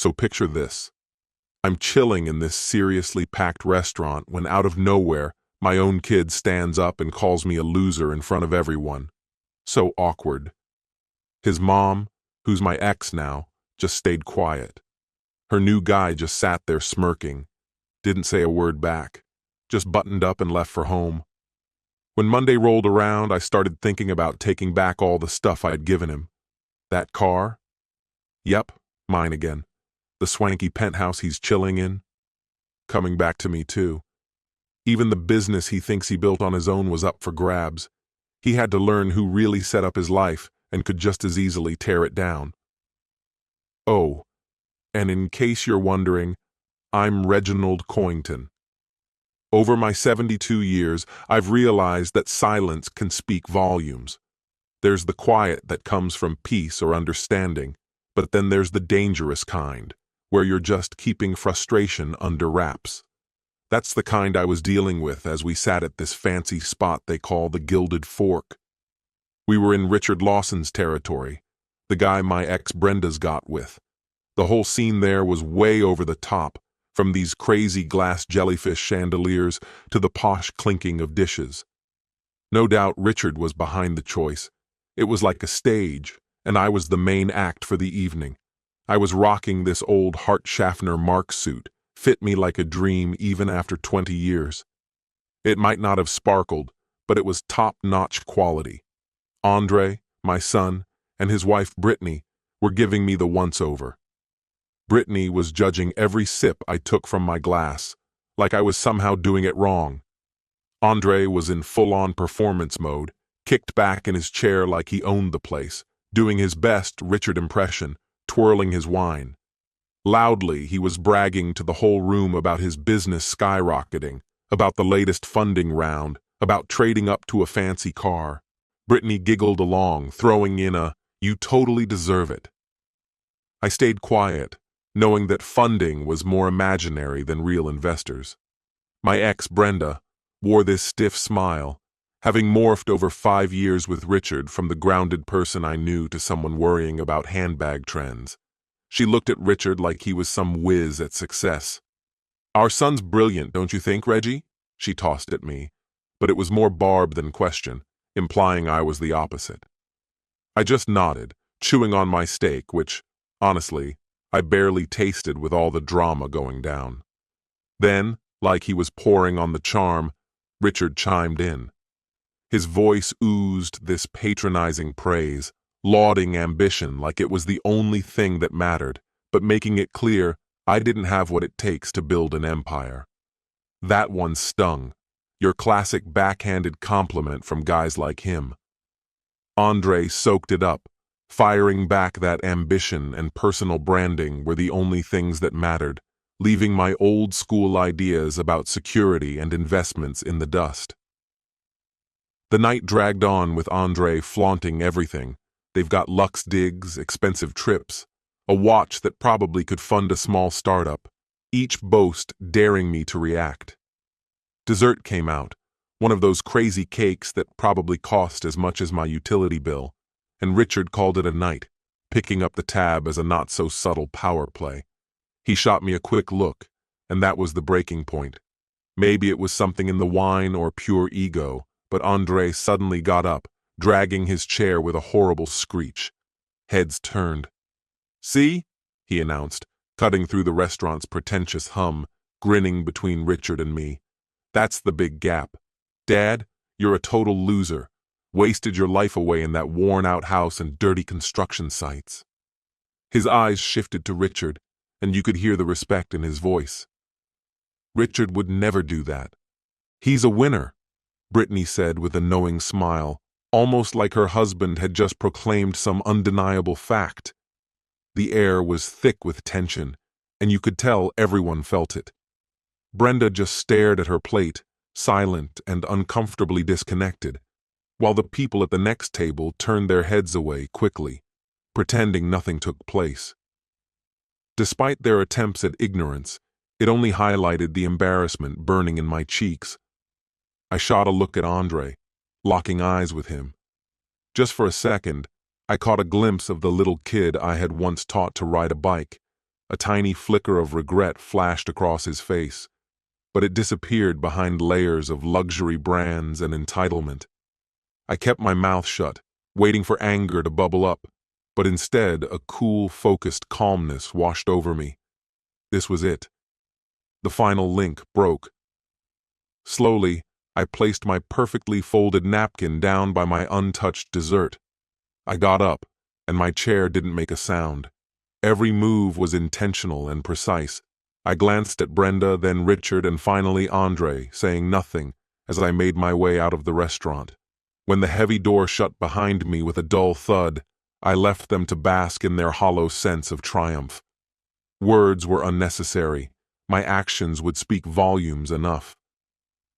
So picture this. I'm chilling in this seriously packed restaurant when out of nowhere, my own kid stands up and calls me a loser in front of everyone. So awkward. His mom, who's my ex now, just stayed quiet. Her new guy just sat there smirking, didn't say a word back, just buttoned up and left for home. When Monday rolled around, I started thinking about taking back all the stuff I'd given him. That car? Yep, mine again. The swanky penthouse he's chilling in? Coming back to me too. Even the business he thinks he built on his own was up for grabs. He had to learn who really set up his life and could just as easily tear it down. Oh, and in case you're wondering, I'm Reginald Coington. Over my 72 years, I've realized that silence can speak volumes. There's the quiet that comes from peace or understanding, but then there's the dangerous kind, where you're just keeping frustration under wraps. That's the kind I was dealing with as we sat at this fancy spot they call the Gilded Fork. We were in Richard Lawson's territory, the guy my ex Brenda's got with. The whole scene there was way over the top, from these crazy glass jellyfish chandeliers to the posh clinking of dishes. No doubt Richard was behind the choice. It was like a stage, and I was the main act for the evening. I was rocking this old Hart Schaffner Mark suit, fit me like a dream even after 20 years. It might not have sparkled, but it was top-notch quality. Andre, my son, and his wife Brittany were giving me the once-over. Brittany was judging every sip I took from my glass, like I was somehow doing it wrong. Andre was in full-on performance mode, kicked back in his chair like he owned the place, doing his best Richard impression, twirling his wine. Loudly, he was bragging to the whole room about his business skyrocketing, about the latest funding round, about trading up to a fancy car. Brittany giggled along, throwing in a, "You totally deserve it." I stayed quiet, knowing that funding was more imaginary than real investors. My ex, Brenda, wore this stiff smile, having morphed over 5 years with Richard from the grounded person I knew to someone worrying about handbag trends. She looked at Richard like he was some whiz at success. "Our son's brilliant, don't you think, Reggie?" she tossed at me, but it was more barb than question, implying I was the opposite. I just nodded, chewing on my steak, which, honestly, I barely tasted with all the drama going down. Then, like he was pouring on the charm, Richard chimed in. His voice oozed this patronizing praise, lauding ambition like it was the only thing that mattered, but making it clear I didn't have what it takes to build an empire. That one stung, your classic backhanded compliment from guys like him. Andre soaked it up, firing back that ambition and personal branding were the only things that mattered, leaving my old-school ideas about security and investments in the dust. The night dragged on with Andre flaunting everything. They've got luxe digs, expensive trips, a watch that probably could fund a small startup, each boast daring me to react. Dessert came out, one of those crazy cakes that probably cost as much as my utility bill, and Richard called it a night, picking up the tab as a not-so-subtle power play. He shot me a quick look, and that was the breaking point. Maybe it was something in the wine or pure ego, but Andre suddenly got up, dragging his chair with a horrible screech. Heads turned. "See?" he announced, cutting through the restaurant's pretentious hum, grinning between Richard and me. "That's the big gap. Dad, you're a total loser. Wasted your life away in that worn-out house and dirty construction sites." His eyes shifted to Richard, and you could hear the respect in his voice. "Richard would never do that. He's a winner," Brittany said with a knowing smile, almost like her husband had just proclaimed some undeniable fact. The air was thick with tension, and you could tell everyone felt it. Brenda just stared at her plate, silent and uncomfortably disconnected, while the people at the next table turned their heads away quickly, pretending nothing took place. Despite their attempts at ignorance, it only highlighted the embarrassment burning in my cheeks. I shot a look at Andre, locking eyes with him. Just for a second, I caught a glimpse of the little kid I had once taught to ride a bike, A tiny flicker of regret flashed across his face, but it disappeared behind layers of luxury brands and entitlement. I kept my mouth shut, waiting for anger to bubble up, but instead a cool, focused calmness washed over me. This was it. The final link broke. Slowly, I placed my perfectly folded napkin down by my untouched dessert. I got up, and my chair didn't make a sound. Every move was intentional and precise. I glanced at Brenda, then Richard, and finally Andre, saying nothing as I made my way out of the restaurant. When the heavy door shut behind me with a dull thud, I left them to bask in their hollow sense of triumph. Words were unnecessary. My actions would speak volumes enough.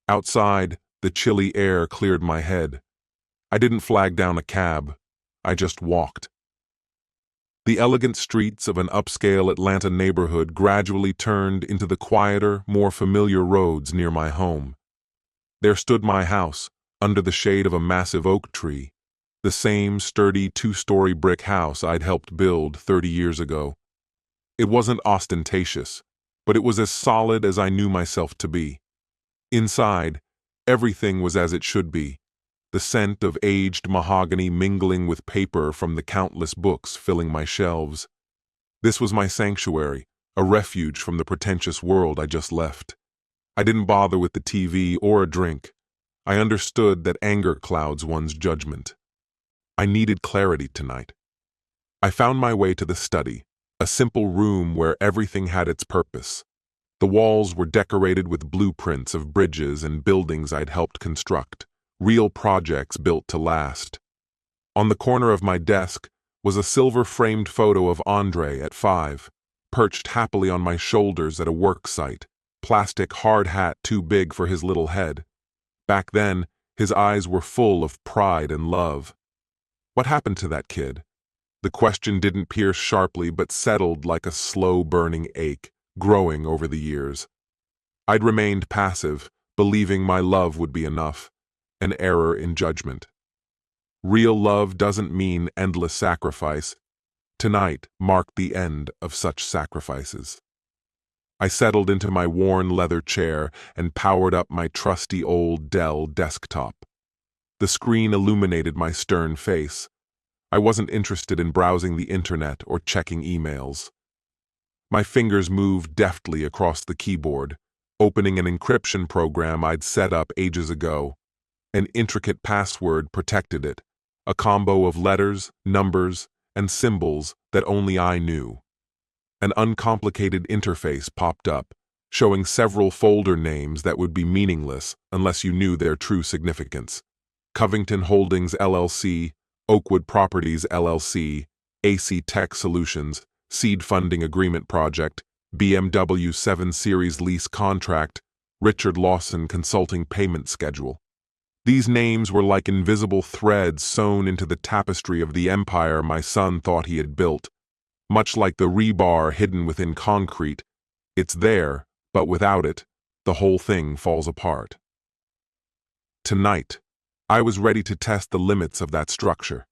Outside, the chilly air cleared my head. I didn't flag down a cab. I just walked. The elegant streets of an upscale Atlanta neighborhood gradually turned into the quieter, more familiar roads near my home. There stood my house, under the shade of a massive oak tree, the same sturdy two-story brick house I'd helped build 30 years ago. It wasn't ostentatious, but it was as solid as I knew myself to be. Inside, everything was as it should be, the scent of aged mahogany mingling with paper from the countless books filling my shelves. This was my sanctuary, a refuge from the pretentious world I just left. I didn't bother with the TV or a drink. I understood that anger clouds one's judgment. I needed clarity tonight. I found my way to the study, a simple room where everything had its purpose. The walls were decorated with blueprints of bridges and buildings I'd helped construct, real projects built to last. On the corner of my desk was a silver-framed photo of Andre at 5, perched happily on my shoulders at a work site, plastic hard hat too big for his little head. Back then, his eyes were full of pride and love. What happened to that kid? The question didn't pierce sharply but settled like a slow-burning ache, growing over the years. I'd remained passive, believing my love would be enough, an error in judgment. Real love doesn't mean endless sacrifice. Tonight marked the end of such sacrifices. I settled into my worn leather chair and powered up my trusty old Dell desktop. The screen illuminated my stern face. I wasn't interested in browsing the internet or checking emails. My fingers moved deftly across the keyboard, opening an encryption program I'd set up ages ago. An intricate password protected it, a combo of letters, numbers, and symbols that only I knew. An uncomplicated interface popped up, showing several folder names that would be meaningless unless you knew their true significance. Covington Holdings LLC, Oakwood Properties LLC, AC Tech Solutions, Seed Funding Agreement Project, BMW 7 Series Lease Contract, Richard Lawson Consulting Payment Schedule. These names were like invisible threads sewn into the tapestry of the empire my son thought he had built. Much like the rebar hidden within concrete, it's there, but without it, the whole thing falls apart. Tonight, I was ready to test the limits of that structure.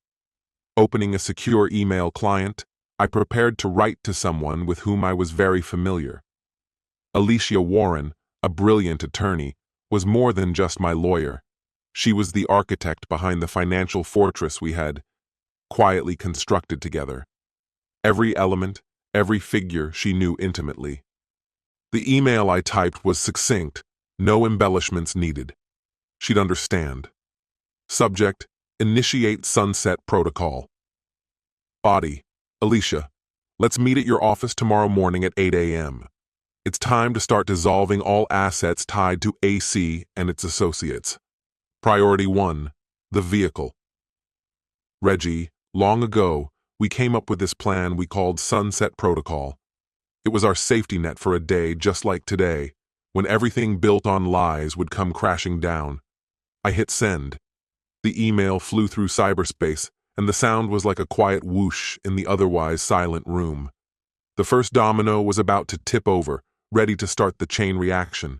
Opening a secure email client, I prepared to write to someone with whom I was very familiar. Alicia Warren, a brilliant attorney, was more than just my lawyer. She was the architect behind the financial fortress we had quietly constructed together. Every element, every figure she knew intimately. The email I typed was succinct, no embellishments needed. She'd understand. Subject: Initiate Sunset Protocol. Body: Alicia, let's meet at your office tomorrow morning at 8 a.m. It's time to start dissolving all assets tied to AC and its associates. Priority 1, the vehicle. Reggie, long ago, we came up with this plan we called Sunset Protocol. It was our safety net for a day just like today, when everything built on lies would come crashing down. I hit send. The email flew through cyberspace, and the sound was like a quiet whoosh in the otherwise silent room. The first domino was about to tip over, ready to start the chain reaction.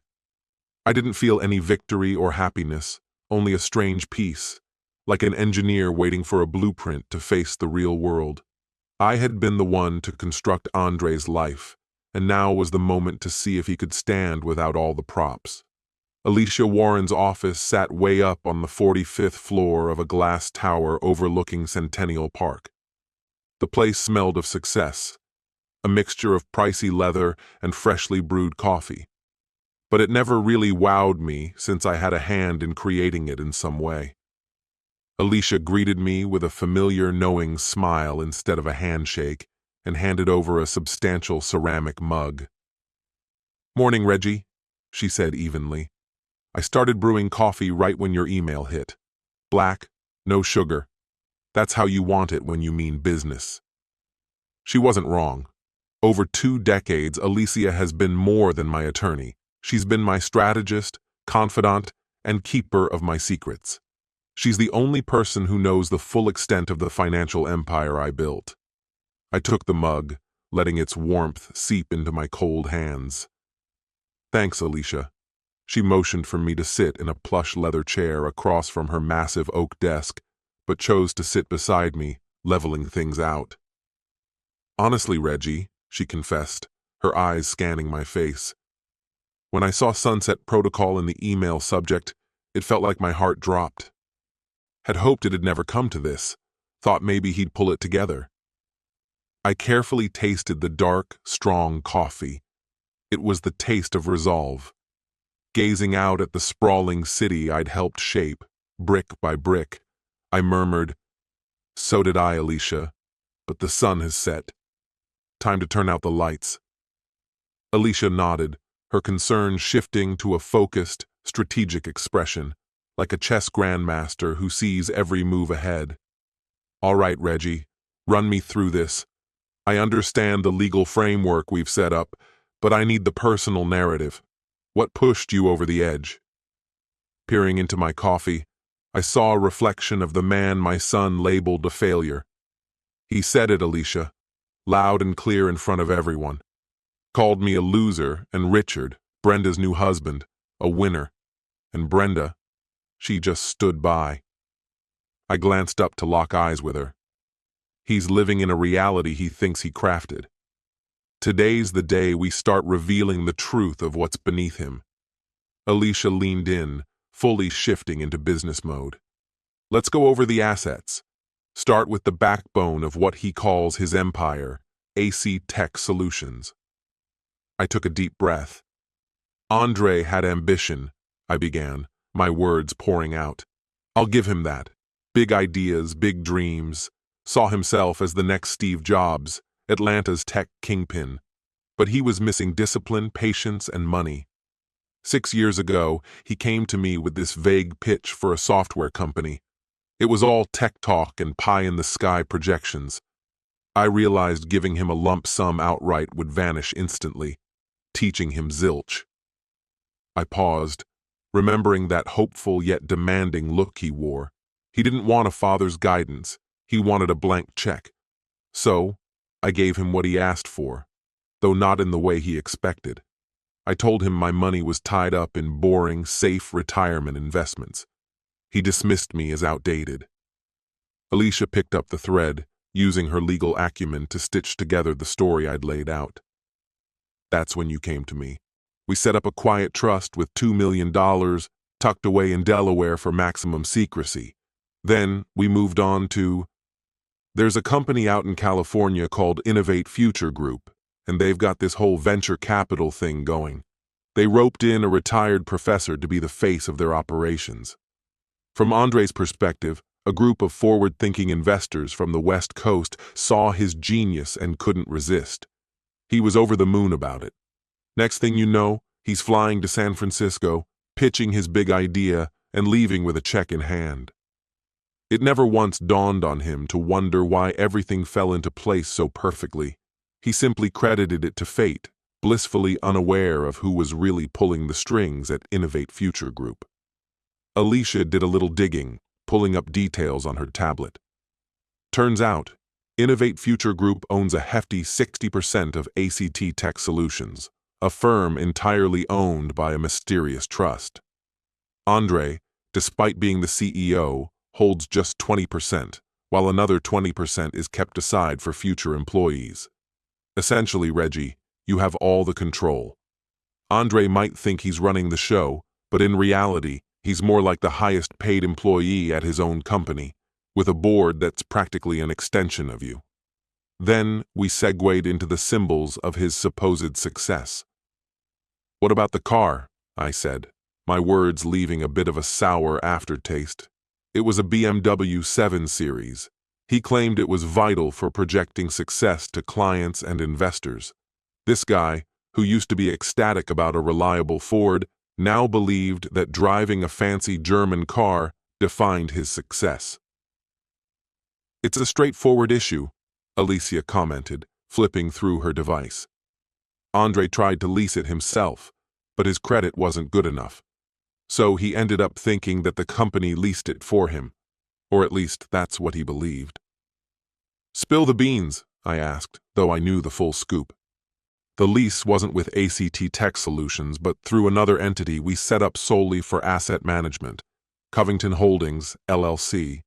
I didn't feel any victory or happiness, only a strange peace, like an engineer waiting for a blueprint to face the real world. I had been the one to construct Andre's life, and now was the moment to see if he could stand without all the props. Alicia Warren's office sat way up on the 45th floor of a glass tower overlooking Centennial Park. The place smelled of success, a mixture of pricey leather and freshly brewed coffee. But it never really wowed me since I had a hand in creating it in some way. Alicia greeted me with a familiar, knowing smile instead of a handshake and handed over a substantial ceramic mug. "Morning, Reggie," she said evenly. "I started brewing coffee right when your email hit. Black, no sugar. That's how you want it when you mean business." She wasn't wrong. Over 2 decades, Alicia has been more than my attorney. She's been my strategist, confidant, and keeper of my secrets. She's the only person who knows the full extent of the financial empire I built. I took the mug, letting its warmth seep into my cold hands. "Thanks, Alicia." She motioned for me to sit in a plush leather chair across from her massive oak desk, but chose to sit beside me, leveling things out. "Honestly, Reggie," she confessed, her eyes scanning my face. "When I saw Sunset Protocol in the email subject, it felt like my heart dropped. Had hoped it had never come to this, thought maybe he'd pull it together." I carefully tasted the dark, strong coffee. It was the taste of resolve. Gazing out at the sprawling city I'd helped shape, brick by brick, I murmured, "So did I, Alicia, but the sun has set. Time to turn out the lights." Alicia nodded, her concern shifting to a focused, strategic expression, like a chess grandmaster who sees every move ahead. "All right, Reggie, run me through this. I understand the legal framework we've set up, but I need the personal narrative. What pushed you over the edge?" Peering into my coffee, I saw a reflection of the man my son labeled a failure. He said it, Alicia, loud and clear in front of everyone. Called me a loser, and Richard, Brenda's new husband, a winner. And Brenda, she just stood by. I glanced up to lock eyes with her. He's living in a reality he thinks he crafted. Today's the day we start revealing the truth of what's beneath him. Alicia leaned in, fully shifting into business mode. "Let's go over the assets. Start with the backbone of what he calls his empire, AC Tech Solutions." I took a deep breath. "Andre had ambition," I began, my words pouring out. "I'll give him that. Big ideas, big dreams. Saw himself as the next Steve Jobs, Atlanta's tech kingpin. But he was missing discipline, patience, and money. 6 years ago, he came to me with this vague pitch for a software company. It was all tech talk and pie-in-the-sky projections. I realized giving him a lump sum outright would vanish instantly, teaching him zilch. I paused, remembering that hopeful yet demanding look he wore. He didn't want a father's guidance. He wanted a blank check. So, I gave him what he asked for, though not in the way he expected. I told him my money was tied up in boring, safe retirement investments. He dismissed me as outdated. Alicia picked up the thread, using her legal acumen to stitch together the story I'd laid out. "That's when you came to me. We set up a quiet trust with $2 million tucked away in Delaware for maximum secrecy. Then we moved on to... There's a company out in California called Innovate Future Group, and they've got this whole venture capital thing going. They roped in a retired professor to be the face of their operations. From Andre's perspective, a group of forward-thinking investors from the West Coast saw his genius and couldn't resist. He was over the moon about it. Next thing you know, he's flying to San Francisco, pitching his big idea, and leaving with a check in hand. It never once dawned on him to wonder why everything fell into place so perfectly. He simply credited it to fate, blissfully unaware of who was really pulling the strings at Innovate Future Group. Alicia did a little digging, pulling up details on her tablet. Turns out, Innovate Future Group owns a hefty 60% of ACT Tech Solutions, a firm entirely owned by a mysterious trust. Andre, despite being the CEO, holds just 20%, while another 20% is kept aside for future employees. Essentially, Reggie, you have all the control. Andre might think he's running the show, but in reality, he's more like the highest paid employee at his own company, with a board that's practically an extension of you. Then we segued into the symbols of his supposed success. What about the car? I said, my words leaving a bit of a sour aftertaste. It was a BMW 7 Series. He claimed it was vital for projecting success to clients and investors. This guy, who used to be ecstatic about a reliable Ford, now believed that driving a fancy German car defined his success. It's a straightforward issue, Alicia commented, flipping through her device. Andre tried to lease it himself, but his credit wasn't good enough. So he ended up thinking that the company leased it for him, or at least that's what he believed. Spill the beans, I asked, though I knew the full scoop. The lease wasn't with ACT Tech Solutions, but through another entity we set up solely for asset management, Covington Holdings, LLC.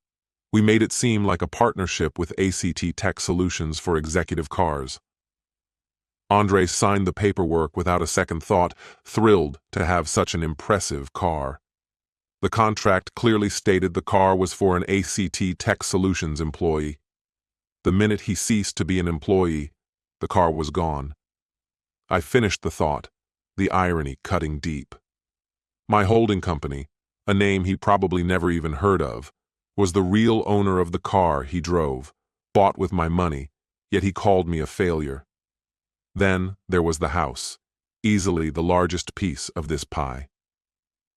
We made it seem like a partnership with ACT Tech Solutions for executive cars. Andre signed the paperwork without a second thought, thrilled to have such an impressive car. The contract clearly stated the car was for an ACT Tech Solutions employee. The minute he ceased to be an employee, the car was gone. I finished the thought, the irony cutting deep. My holding company, a name he probably never even heard of, was the real owner of the car he drove, bought with my money, yet he called me a failure. Then there was the house, easily the largest piece of this pie.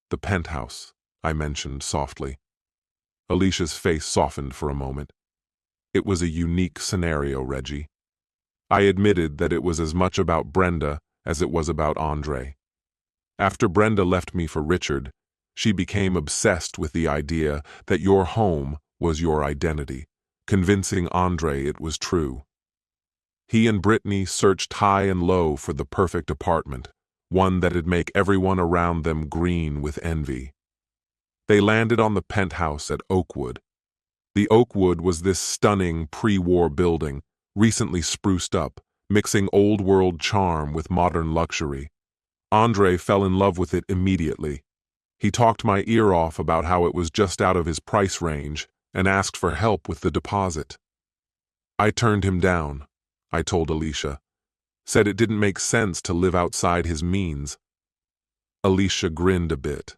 The penthouse, I mentioned softly. Alicia's face softened for a moment. It was a unique scenario, Reggie. I admitted that it was as much about Brenda as it was about Andre. After Brenda left me for Richard, she became obsessed with the idea that your home was your identity, convincing Andre it was true. He and Brittany searched high and low for the perfect apartment, one that'd make everyone around them green with envy. They landed on the penthouse at Oakwood. The Oakwood was this stunning pre-war building, recently spruced up, mixing old-world charm with modern luxury. Andre fell in love with it immediately. He talked my ear off about how it was just out of his price range and asked for help with the deposit. I turned him down, I told Alicia. Said it didn't make sense to live outside his means. Alicia grinned a bit.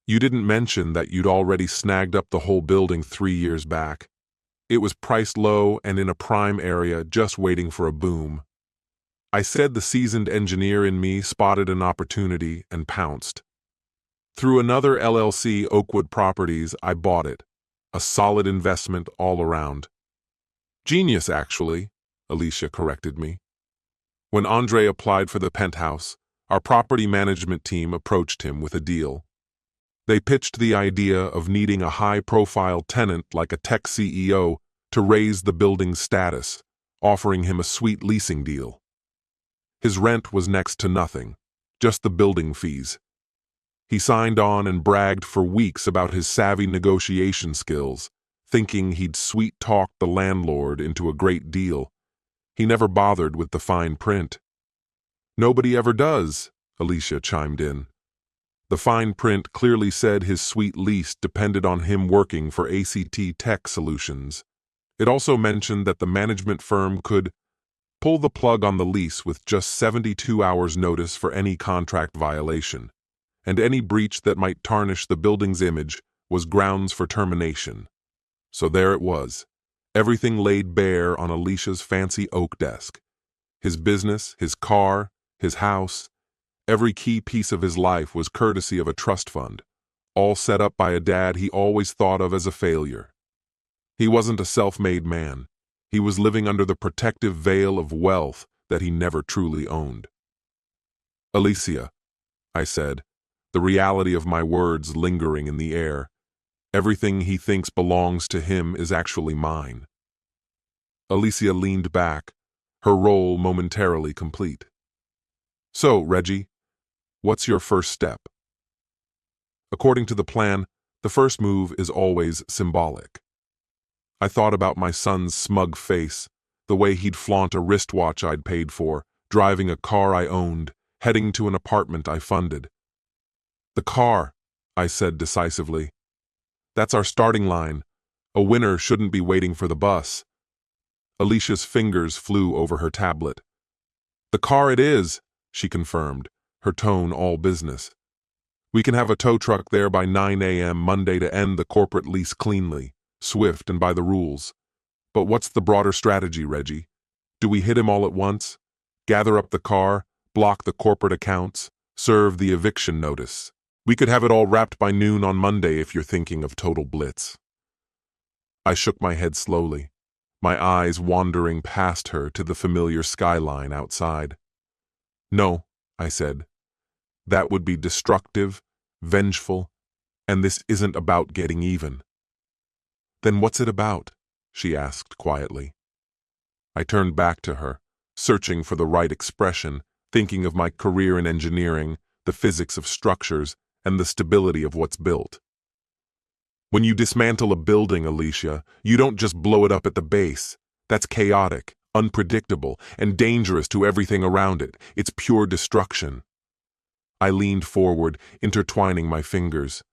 You didn't mention that you'd already snagged up the whole building 3 years back. It was priced low and in a prime area, just waiting for a boom. I said the seasoned engineer in me spotted an opportunity and pounced. Through another LLC, Oakwood Properties, I bought it. A solid investment all around. Genius, actually, Alicia corrected me. When Andre applied for the penthouse, our property management team approached him with a deal. They pitched the idea of needing a high-profile tenant like a tech CEO to raise the building's status, offering him a sweet leasing deal. His rent was next to nothing, just the building fees. He signed on and bragged for weeks about his savvy negotiation skills, thinking he'd sweet-talk the landlord into a great deal. He never bothered with the fine print. Nobody ever does, Alicia chimed in. The fine print clearly said his sweet lease depended on him working for ACT Tech Solutions. It also mentioned that the management firm could pull the plug on the lease with just 72 hours notice for any contract violation, and any breach that might tarnish the building's image was grounds for termination. So there it was, everything laid bare on Alicia's fancy oak desk. His business, his car, his house, every key piece of his life was courtesy of a trust fund, all set up by a dad he always thought of as a failure. He wasn't a self-made man. He was living under the protective veil of wealth that he never truly owned. Alicia, I said, the reality of my words lingering in the air. Everything he thinks belongs to him is actually mine. Alicia leaned back, her role momentarily complete. So, Reggie, what's your first step? According to the plan, the first move is always symbolic. I thought about my son's smug face, the way he'd flaunt a wristwatch I'd paid for, driving a car I owned, heading to an apartment I funded. "The car," I said decisively. "That's our starting line. A winner shouldn't be waiting for the bus." Alicia's fingers flew over her tablet. "The car it is," she confirmed, her tone all business. "We can have a tow truck there by 9 a.m. Monday to end the corporate lease cleanly, swift and by the rules. But what's the broader strategy, Reggie? Do we hit him all at once? Gather up the car, block the corporate accounts, serve the eviction notice? We could have it all wrapped by noon on Monday if you're thinking of total blitz." I shook my head slowly, my eyes wandering past her to the familiar skyline outside. "No," I said. "That would be destructive, vengeful, and this isn't about getting even." "Then what's it about?" she asked quietly. I turned back to her, searching for the right expression, thinking of my career in engineering, the physics of structures, and the stability of what's built. "When you dismantle a building, Alicia, you don't just blow it up at the base. That's chaotic, unpredictable, and dangerous to everything around it. It's pure destruction." I leaned forward, intertwining my fingers.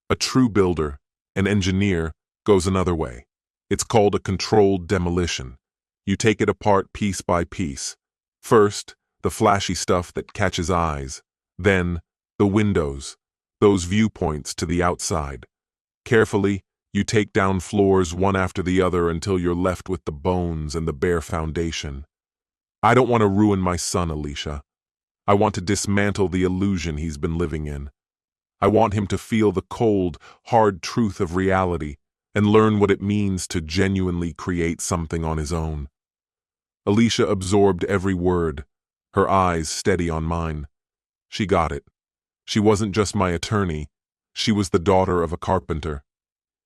"A true builder, an engineer, goes another way. It's called a controlled demolition. You take it apart piece by piece. First, the flashy stuff that catches eyes. Then, the windows, those viewpoints to the outside. Carefully, you take down floors one after the other until you're left with the bones and the bare foundation. I don't want to ruin my son, Alicia. I want to dismantle the illusion he's been living in. I want him to feel the cold, hard truth of reality and learn what it means to genuinely create something on his own." Alicia absorbed every word, her eyes steady on mine. She got it. She wasn't just my attorney. She was the daughter of a carpenter.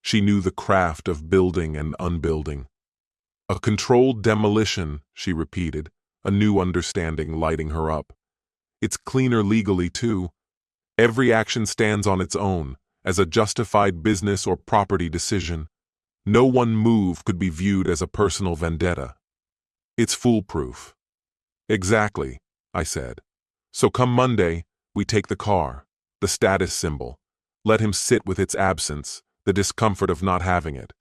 She knew the craft of building and unbuilding. "A controlled demolition," she repeated, a new understanding lighting her up. "It's cleaner legally, too. Every action stands on its own, as a justified business or property decision. No one move could be viewed as a personal vendetta. It's foolproof." "Exactly," I said. "So come Monday, we take the car, the status symbol. Let him sit with its absence, the discomfort of not having it.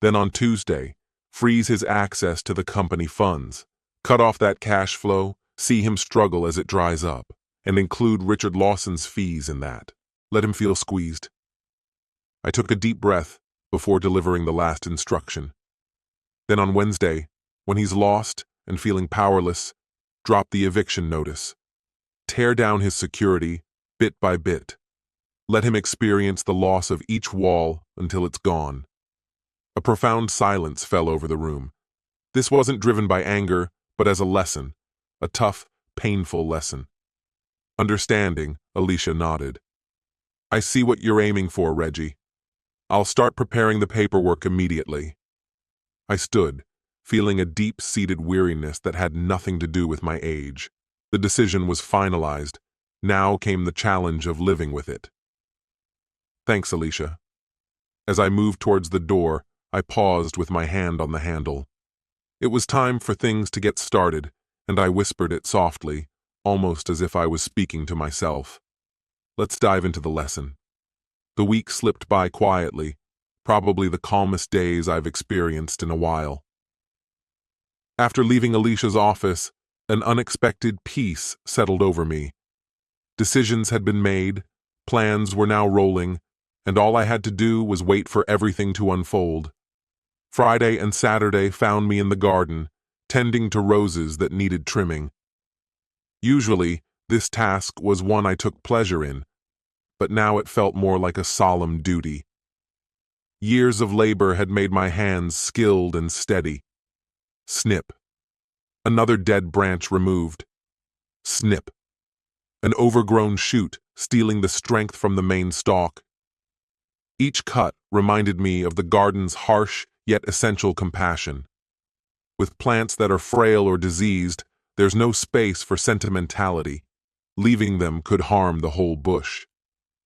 Then on Tuesday, freeze his access to the company funds. Cut off that cash flow, see him struggle as it dries up, and include Richard Lawson's fees in that. Let him feel squeezed." I took a deep breath before delivering the last instruction. "Then on Wednesday, when he's lost and feeling powerless, drop the eviction notice. Tear down his security, bit by bit. Let him experience the loss of each wall until it's gone." A profound silence fell over the room. This wasn't driven by anger, but as a lesson, a tough, painful lesson. Understanding, Alicia nodded. "I see what you're aiming for, Reggie. I'll start preparing the paperwork immediately." I stood, feeling a deep-seated weariness that had nothing to do with my age. The decision was finalized. Now came the challenge of living with it. "Thanks, Alicia." As I moved towards the door, I paused with my hand on the handle. It was time for things to get started, and I whispered it softly, almost as if I was speaking to myself. "Let's dive into the lesson." The week slipped by quietly, probably the calmest days I've experienced in a while. After leaving Alicia's office, an unexpected peace settled over me. Decisions had been made, plans were now rolling, and all I had to do was wait for everything to unfold. Friday and Saturday found me in the garden, tending to roses that needed trimming. Usually, this task was one I took pleasure in, but now it felt more like a solemn duty. Years of labor had made my hands skilled and steady. Snip. Another dead branch removed. Snip. An overgrown shoot stealing the strength from the main stalk. Each cut reminded me of the garden's harsh yet essential compassion. With plants that are frail or diseased, there's no space for sentimentality. Leaving them could harm the whole bush.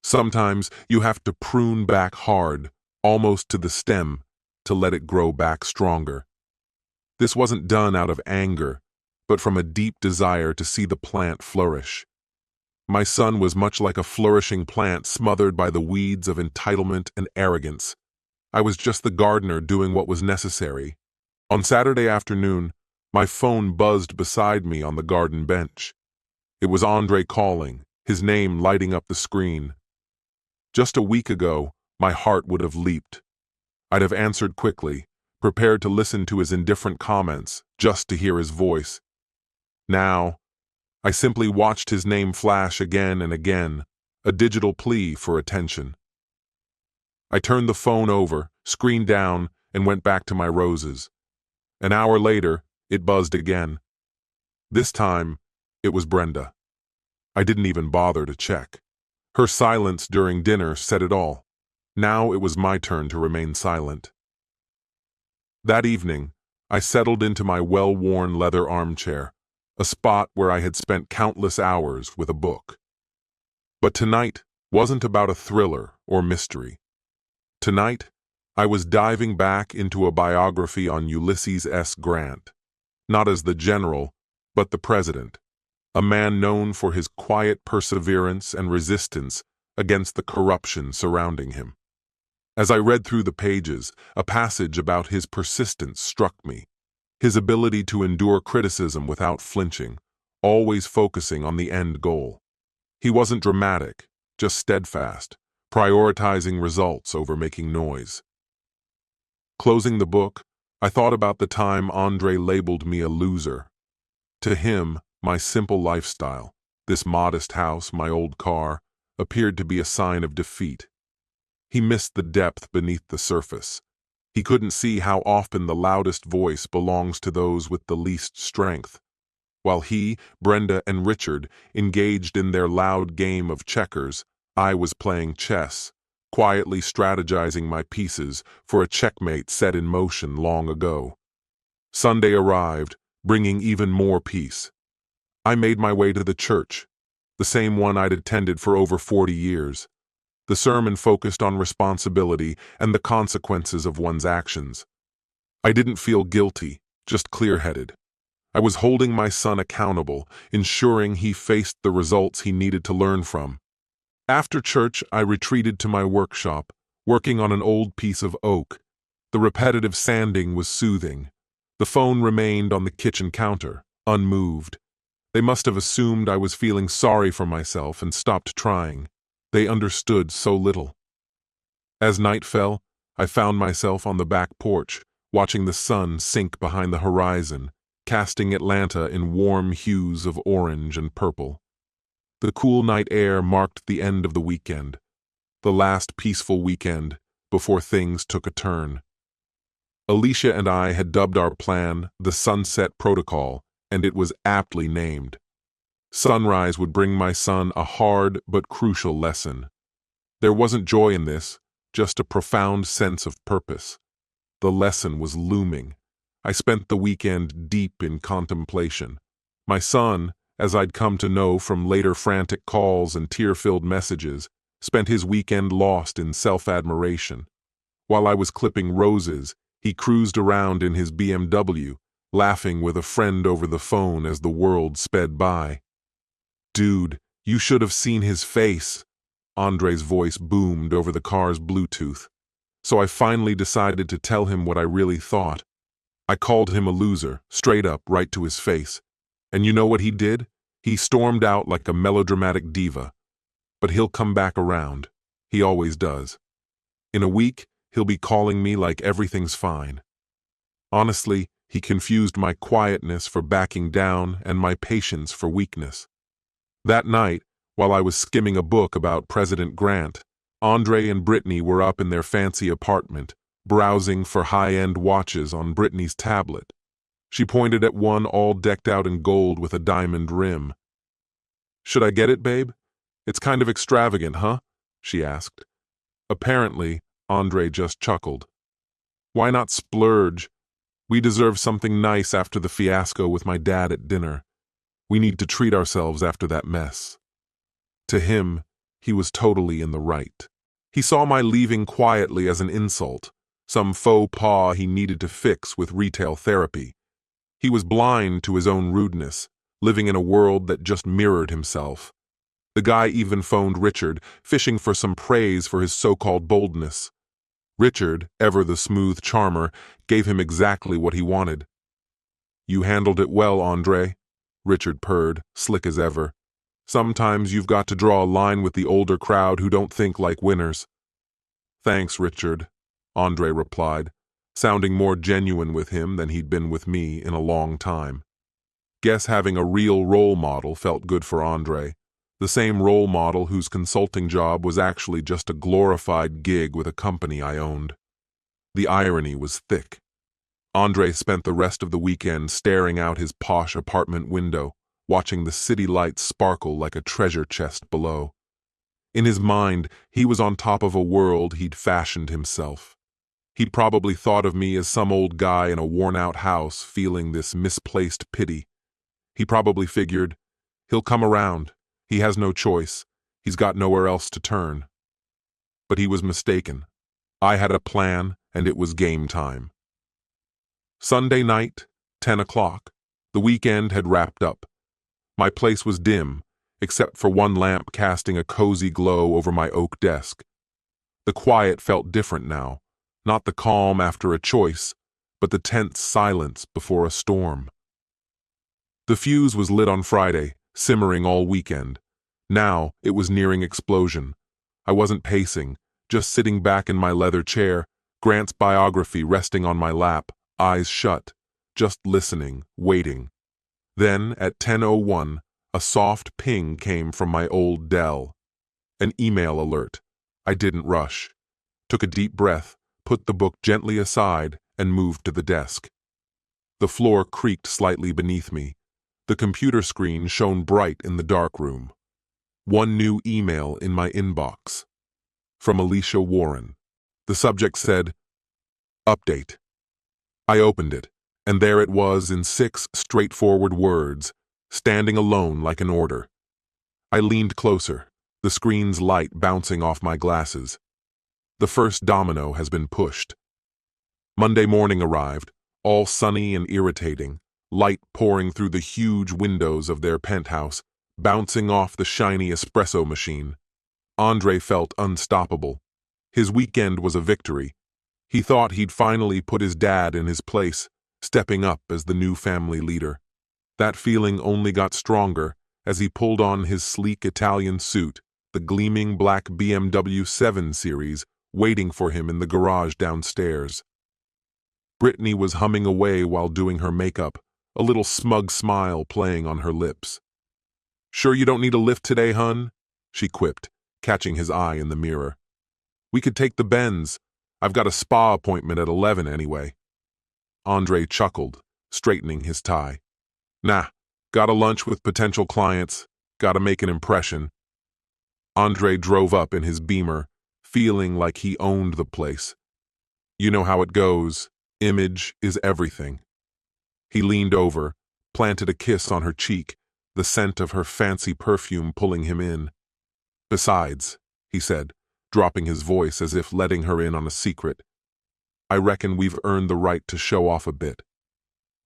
Sometimes you have to prune back hard, almost to the stem, to let it grow back stronger. This wasn't done out of anger, but from a deep desire to see the plant flourish. My son was much like a flourishing plant smothered by the weeds of entitlement and arrogance. I was just the gardener doing what was necessary. On Saturday afternoon, my phone buzzed beside me on the garden bench. It was Andre calling, his name lighting up the screen. Just a week ago, my heart would have leaped. I'd have answered quickly, prepared to listen to his indifferent comments, just to hear his voice. Now, I simply watched his name flash again and again, a digital plea for attention. I turned the phone over, screen down, and went back to my roses. An hour later, it buzzed again. This time, it was Brenda. I didn't even bother to check. Her silence during dinner said it all. Now it was my turn to remain silent. That evening, I settled into my well-worn leather armchair, a spot where I had spent countless hours with a book. But tonight wasn't about a thriller or mystery. Tonight, I was diving back into a biography on Ulysses S. Grant, not as the general, but the president, a man known for his quiet perseverance and resistance against the corruption surrounding him. As I read through the pages, a passage about his persistence struck me. His ability to endure criticism without flinching, always focusing on the end goal. He wasn't dramatic, just steadfast, prioritizing results over making noise. Closing the book, I thought about the time Andre labeled me a loser. To him, my simple lifestyle, this modest house, my old car, appeared to be a sign of defeat. He missed the depth beneath the surface. He couldn't see how often the loudest voice belongs to those with the least strength. While he, Brenda, and Richard engaged in their loud game of checkers, I was playing chess, quietly strategizing my pieces for a checkmate set in motion long ago. Sunday arrived, bringing even more peace. I made my way to the church, the same one I'd attended for over 40 years. The sermon focused on responsibility and the consequences of one's actions. I didn't feel guilty, just clear-headed. I was holding my son accountable, ensuring he faced the results he needed to learn from. After church, I retreated to my workshop, working on an old piece of oak. The repetitive sanding was soothing. The phone remained on the kitchen counter, unmoved. They must have assumed I was feeling sorry for myself and stopped trying. They understood so little. As night fell, I found myself on the back porch, watching the sun sink behind the horizon, casting Atlanta in warm hues of orange and purple. The cool night air marked the end of the weekend, the last peaceful weekend before things took a turn. Alicia and I had dubbed our plan the Sunset Protocol, and it was aptly named. Sunrise would bring my son a hard but crucial lesson. There wasn't joy in this, just a profound sense of purpose. The lesson was looming. I spent the weekend deep in contemplation. My son, as I'd come to know from later frantic calls and tear-filled messages, spent his weekend lost in self-admiration. While I was clipping roses, he cruised around in his BMW, laughing with a friend over the phone as the world sped by. "Dude, you should have seen his face," Andre's voice boomed over the car's Bluetooth. So I finally decided to tell him what I really thought. I called him a loser, straight up, right to his face. And you know what he did? He stormed out like a melodramatic diva. But he'll come back around. He always does. In a week, he'll be calling me like everything's fine. Honestly, he confused my quietness for backing down and my patience for weakness. That night, while I was skimming a book about President Grant, Andre and Brittany were up in their fancy apartment, browsing for high-end watches on Brittany's tablet. She pointed at one all decked out in gold with a diamond rim. "Should I get it, babe? It's kind of extravagant, huh?" she asked. Apparently, Andre just chuckled. "Why not splurge? We deserve something nice after the fiasco with my dad at dinner. We need to treat ourselves after that mess." To him, he was totally in the right. He saw my leaving quietly as an insult, some faux pas he needed to fix with retail therapy. He was blind to his own rudeness, living in a world that just mirrored himself. The guy even phoned Richard, fishing for some praise for his so-called boldness. Richard, ever the smooth charmer, gave him exactly what he wanted. "You handled it well, Andre," Richard purred, slick as ever. "Sometimes you've got to draw a line with the older crowd who don't think like winners." "Thanks, Richard," Andre replied, sounding more genuine with him than he'd been with me in a long time. Guess having a real role model felt good for Andre, the same role model whose consulting job was actually just a glorified gig with a company I owned. The irony was thick. Andre spent the rest of the weekend staring out his posh apartment window, watching the city lights sparkle like a treasure chest below. In his mind, he was on top of a world he'd fashioned himself. He probably thought of me as some old guy in a worn-out house feeling this misplaced pity. He probably figured, he'll come around. He has no choice. He's got nowhere else to turn. But he was mistaken. I had a plan, and it was game time. Sunday night, 10 o'clock. The weekend had wrapped up. My place was dim, except for one lamp casting a cozy glow over my oak desk. The quiet felt different now, not the calm after a choice, but the tense silence before a storm. The fuse was lit on Friday, simmering all weekend. Now it was nearing explosion. I wasn't pacing, just sitting back in my leather chair, Grant's biography resting on my lap, eyes shut, just listening, waiting. Then, at 10:01, a soft ping came from my old Dell. An email alert. I didn't rush. Took a deep breath, put the book gently aside, and moved to the desk. The floor creaked slightly beneath me. The computer screen shone bright in the dark room. One new email in my inbox. From Alicia Warren. The subject said, "Update." I opened it, and there it was in 6 straightforward words, standing alone like an order. I leaned closer, the screen's light bouncing off my glasses. The first domino has been pushed. Monday morning arrived, all sunny and irritating, light pouring through the huge windows of their penthouse, bouncing off the shiny espresso machine. Andre felt unstoppable. His weekend was a victory. He thought he'd finally put his dad in his place, stepping up as the new family leader. That feeling only got stronger as he pulled on his sleek Italian suit, the gleaming black BMW 7 Series, waiting for him in the garage downstairs. Brittany was humming away while doing her makeup, a little smug smile playing on her lips. "Sure you don't need a lift today, hun?" she quipped, catching his eye in the mirror. "We could take the Benz. I've got a spa appointment at 11 anyway." Andre chuckled, straightening his tie. "Nah, got a lunch with potential clients. Gotta make an impression." Andre drove up in his Beamer, feeling like he owned the place. You know how it goes. Image is everything. He leaned over, planted a kiss on her cheek, the scent of her fancy perfume pulling him in. "Besides," he said, dropping his voice as if letting her in on a secret, "I reckon we've earned the right to show off a bit.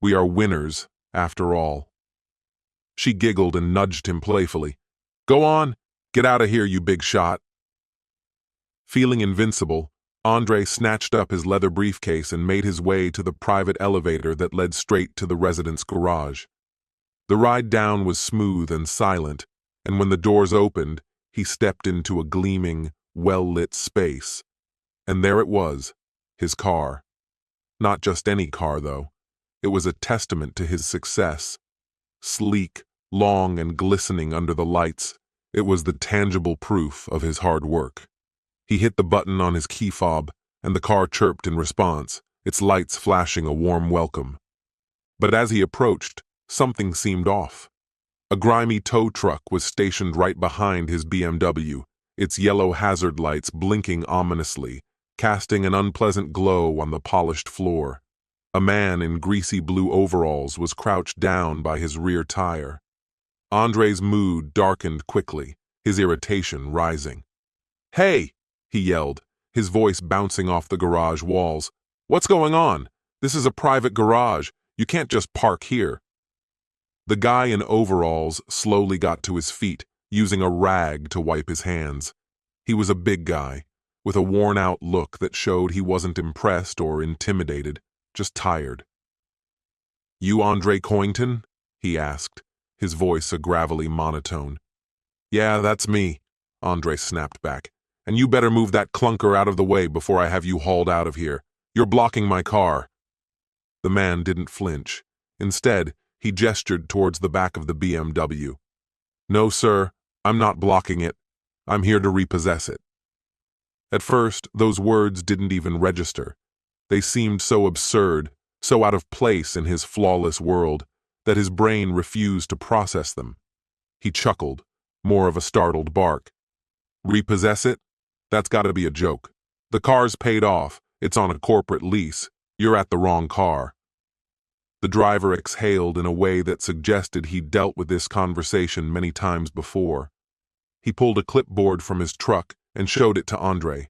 We are winners, after all." She giggled and nudged him playfully. "Go on, get out of here, you big shot." Feeling invincible, Andre snatched up his leather briefcase and made his way to the private elevator that led straight to the residence garage. The ride down was smooth and silent, and when the doors opened, he stepped into a gleaming, well-lit space. And there it was, his car. Not just any car, though. It was a testament to his success. Sleek, long, and glistening under the lights, it was the tangible proof of his hard work. He hit the button on his key fob, and the car chirped in response, its lights flashing a warm welcome. But as he approached, something seemed off. A grimy tow truck was stationed right behind his BMW, its yellow hazard lights blinking ominously, casting an unpleasant glow on the polished floor. A man in greasy blue overalls was crouched down by his rear tire. Andre's mood darkened quickly, his irritation rising. "Hey!" he yelled, his voice bouncing off the garage walls. "What's going on? This is a private garage. You can't just park here." The guy in overalls slowly got to his feet, using a rag to wipe his hands. He was a big guy, with a worn-out look that showed he wasn't impressed or intimidated, just tired. "You Andre Coington?" he asked, his voice a gravelly monotone. "Yeah, that's me," Andre snapped back. "And you better move that clunker out of the way before I have you hauled out of here. You're blocking my car." The man didn't flinch. Instead, he gestured towards the back of the BMW. "No, sir, I'm not blocking it. I'm here to repossess it." At first, those words didn't even register. They seemed so absurd, so out of place in his flawless world, that his brain refused to process them. He chuckled, more of a startled bark. "Repossess it? That's gotta be a joke. The car's paid off. It's on a corporate lease. You're at the wrong car." The driver exhaled in a way that suggested he'd dealt with this conversation many times before. He pulled a clipboard from his truck and showed it to Andre.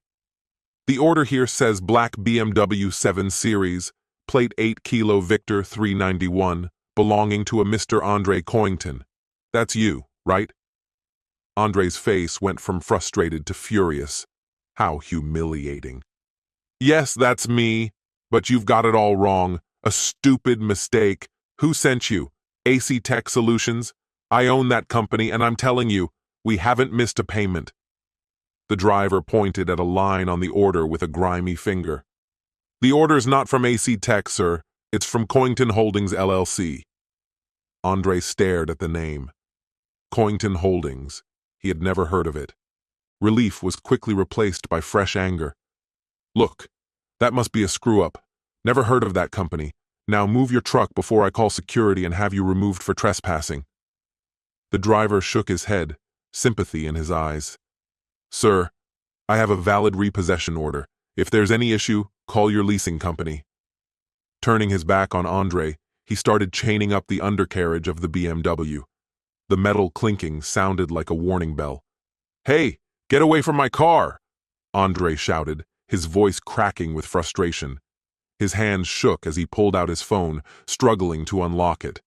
"The order here says black BMW 7 Series, plate 8 Kilo Victor 391, belonging to a Mr. Andre Coington. That's you, right?" Andre's face went from frustrated to furious. How humiliating. "Yes, that's me, but you've got it all wrong. A stupid mistake. Who sent you? AC Tech Solutions? I own that company, and I'm telling you, we haven't missed a payment." The driver pointed at a line on the order with a grimy finger. "The order's not from AC Tech, sir. It's from Coington Holdings, LLC." Andre stared at the name. Coington Holdings. He had never heard of it. Relief was quickly replaced by fresh anger. "Look, that must be a screw-up. Never heard of that company. Now move your truck before I call security and have you removed for trespassing." The driver shook his head, sympathy in his eyes. "Sir, I have a valid repossession order. If there's any issue, call your leasing company." Turning his back on Andre, he started chaining up the undercarriage of the BMW. The metal clinking sounded like a warning bell. "Hey, get away from my car!" Andre shouted, his voice cracking with frustration. His hands shook as he pulled out his phone, struggling to unlock it.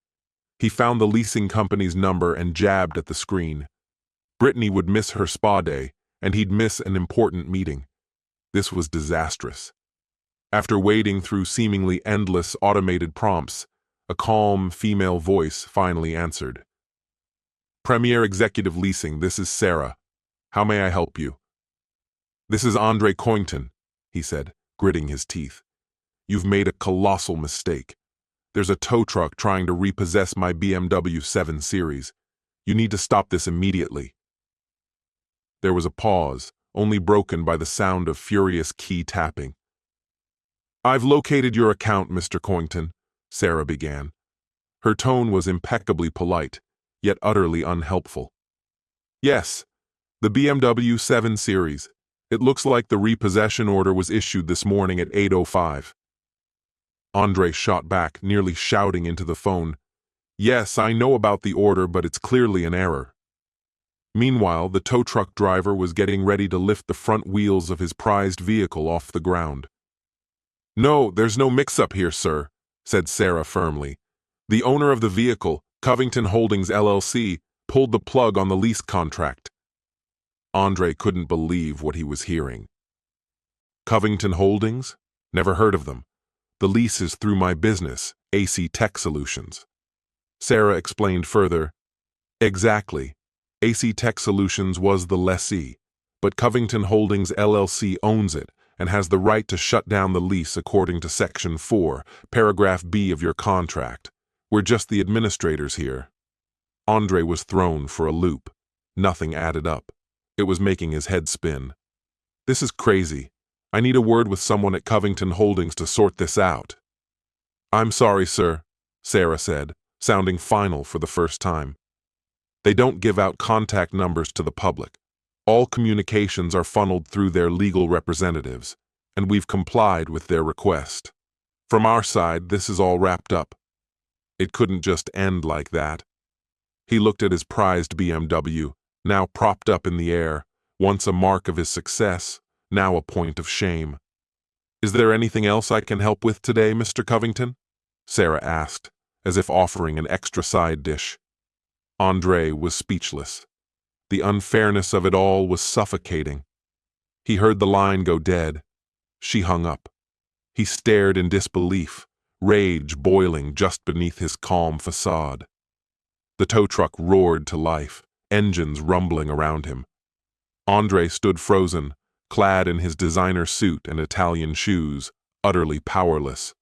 He found the leasing company's number and jabbed at the screen. Brittany would miss her spa day, and he'd miss an important meeting. This was disastrous. After wading through seemingly endless automated prompts, a calm female voice finally answered. "Premier Executive Leasing, this is Sarah. How may I help you?" "This is Andre Coington," he said, gritting his teeth. "You've made a colossal mistake. There's a tow truck trying to repossess my BMW 7 Series. You need to stop this immediately." There was a pause, only broken by the sound of furious key tapping. "I've located your account, Mr. Coington," Sarah began. Her tone was impeccably polite, yet utterly unhelpful. "Yes, the BMW 7 Series. It looks like the repossession order was issued this morning at 8:05. Andre shot back, nearly shouting into the phone. "Yes, I know about the order, but it's clearly an error." Meanwhile, the tow truck driver was getting ready to lift the front wheels of his prized vehicle off the ground. "No, there's no mix-up here, sir," said Sarah firmly. "The owner of the vehicle, Covington Holdings LLC, pulled the plug on the lease contract." Andre couldn't believe what he was hearing. "Covington Holdings? Never heard of them. The lease is through my business, AC Tech Solutions." Sarah explained further. "Exactly. AC Tech Solutions was the lessee, but Covington Holdings LLC owns it and has the right to shut down the lease according to Section 4, Paragraph B of your contract. We're just the administrators here." Andre was thrown for a loop. Nothing added up. It was making his head spin. "This is crazy. I need a word with someone at Covington Holdings to sort this out." "I'm sorry, sir," Sarah said, sounding final for the first time. "They don't give out contact numbers to the public. All communications are funneled through their legal representatives, and we've complied with their request. From our side, this is all wrapped up. It couldn't just end like that." He looked at his prized BMW, now propped up in the air, once a mark of his success, now a point of shame. "Is there anything else I can help with today, Mr. Covington?" Sarah asked, as if offering an extra side dish. Andre was speechless. The unfairness of it all was suffocating. He heard the line go dead. She hung up. He stared in disbelief, rage boiling just beneath his calm facade. The tow truck roared to life, engines rumbling around him. Andre stood frozen, clad in his designer suit and Italian shoes, utterly powerless.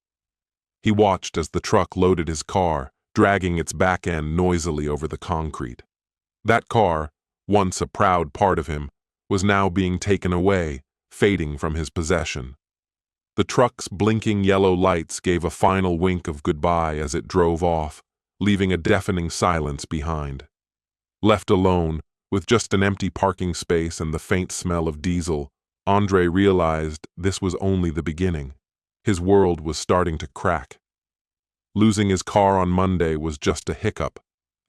He watched as the truck loaded his car, dragging its back end noisily over the concrete. That car, once a proud part of him, was now being taken away, fading from his possession. The truck's blinking yellow lights gave a final wink of goodbye as it drove off, leaving a deafening silence behind. Left alone, with just an empty parking space and the faint smell of diesel, Andre realized this was only the beginning. His world was starting to crack. Losing his car on Monday was just a hiccup,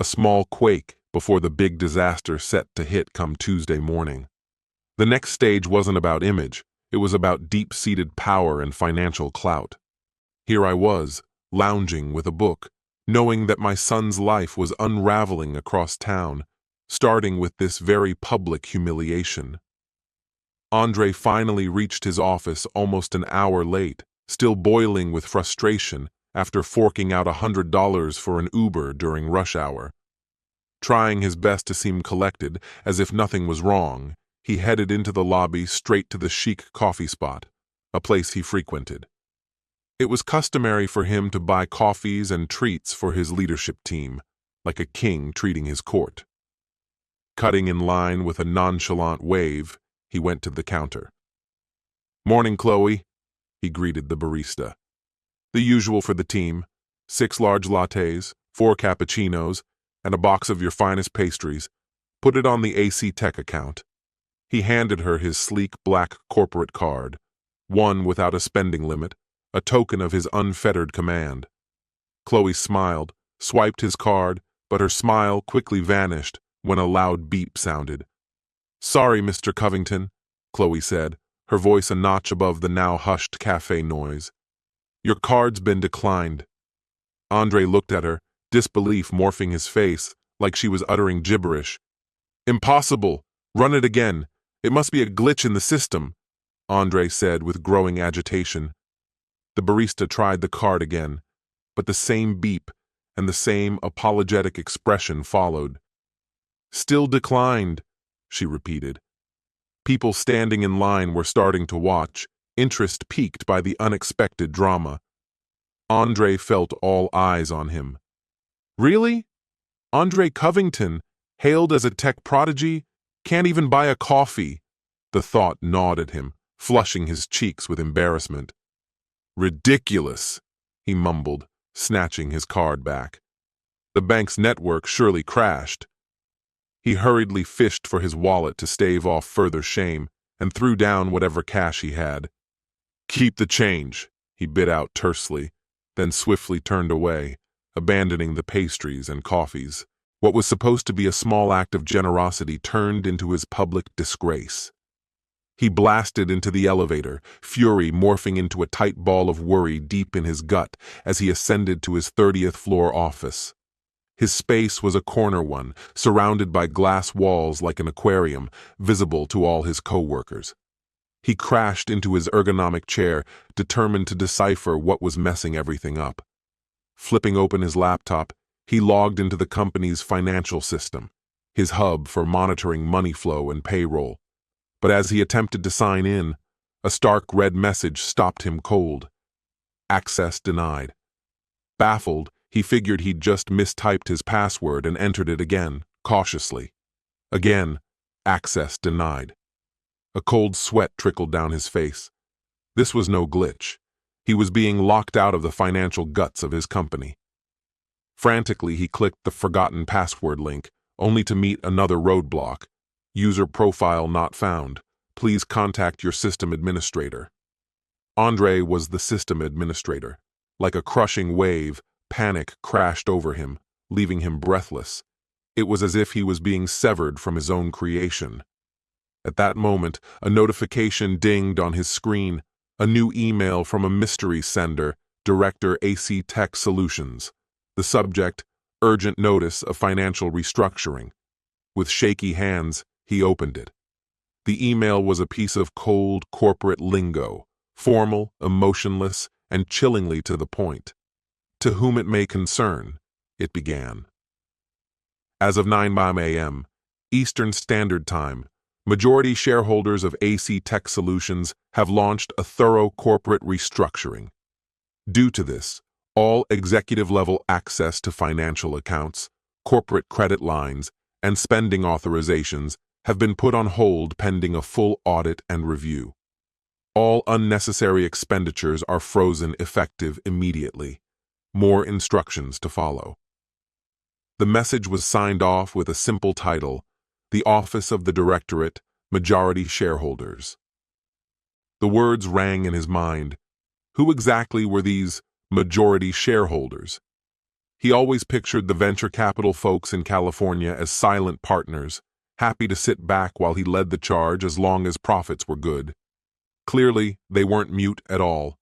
a small quake before the big disaster set to hit come Tuesday morning. The next stage wasn't about image, it was about deep-seated power and financial clout. Here I was, lounging with a book, knowing that my son's life was unraveling across town, starting with this very public humiliation. Andre finally reached his office almost an hour late, still boiling with frustration after forking out $100 for an Uber during rush hour. Trying his best to seem collected, as if nothing was wrong, he headed into the lobby straight to the chic coffee spot, a place he frequented. It was customary for him to buy coffees and treats for his leadership team, like a king treating his court. Cutting in line with a nonchalant wave, he went to the counter. "Morning, Chloe," he greeted the barista. "The usual for the team, 6 large lattes, 4 cappuccinos, and a box of your finest pastries. Put it on the AC Tech account." He handed her his sleek black corporate card, one without a spending limit, a token of his unfettered command. Chloe smiled, swiped his card, but her smile quickly vanished when a loud beep sounded. "Sorry, Mr. Covington," Chloe said, her voice a notch above the now hushed cafe noise. "Your card's been declined." Andre looked at her, disbelief morphing his face like she was uttering gibberish. "Impossible! Run it again. It must be a glitch in the system," Andre said with growing agitation. The barista tried the card again, but the same beep and the same apologetic expression followed. "Still declined," she repeated. People standing in line were starting to watch, interest piqued by the unexpected drama. Andre felt all eyes on him. Really? Andre Covington, hailed as a tech prodigy, can't even buy a coffee. The thought gnawed at him, flushing his cheeks with embarrassment. "Ridiculous," he mumbled, snatching his card back. "The bank's network surely crashed." He hurriedly fished for his wallet to stave off further shame and threw down whatever cash he had. "Keep the change," he bit out tersely, then swiftly turned away, abandoning the pastries and coffees. What was supposed to be a small act of generosity turned into his public disgrace. He blasted into the elevator, fury morphing into a tight ball of worry deep in his gut as he ascended to his 30th floor office. His space was a corner one, surrounded by glass walls like an aquarium, visible to all his co-workers. He crashed into his ergonomic chair, determined to decipher what was messing everything up. Flipping open his laptop, he logged into the company's financial system, his hub for monitoring money flow and payroll. But as he attempted to sign in, a stark red message stopped him cold. Access denied. Baffled, he figured he'd just mistyped his password and entered it again, cautiously. Again, access denied. A cold sweat trickled down his face. This was no glitch. He was being locked out of the financial guts of his company. Frantically, he clicked the forgotten password link, only to meet another roadblock. User profile not found. Please contact your system administrator. Andre was the system administrator. Like a crushing wave, panic crashed over him, leaving him breathless. It was as if he was being severed from his own creation. At that moment, a notification dinged on his screen, a new email from a mystery sender, Director AC Tech Solutions. The subject, urgent notice of financial restructuring. With shaky hands, he opened it. The email was a piece of cold corporate lingo, formal, emotionless, and chillingly to the point. To whom it may concern, it began. As of 9 a.m. Eastern Standard Time, majority shareholders of AC Tech Solutions have launched a thorough corporate restructuring. Due to this, all executive-level access to financial accounts, corporate credit lines, and spending authorizations have been put on hold pending a full audit and review. All unnecessary expenditures are frozen effective immediately. More instructions to follow. The message was signed off with a simple title, The Office of the Directorate, Majority Shareholders. The words rang in his mind. Who exactly were these majority shareholders? He always pictured the venture capital folks in California as silent partners, happy to sit back while he led the charge as long as profits were good. Clearly, they weren't mute at all.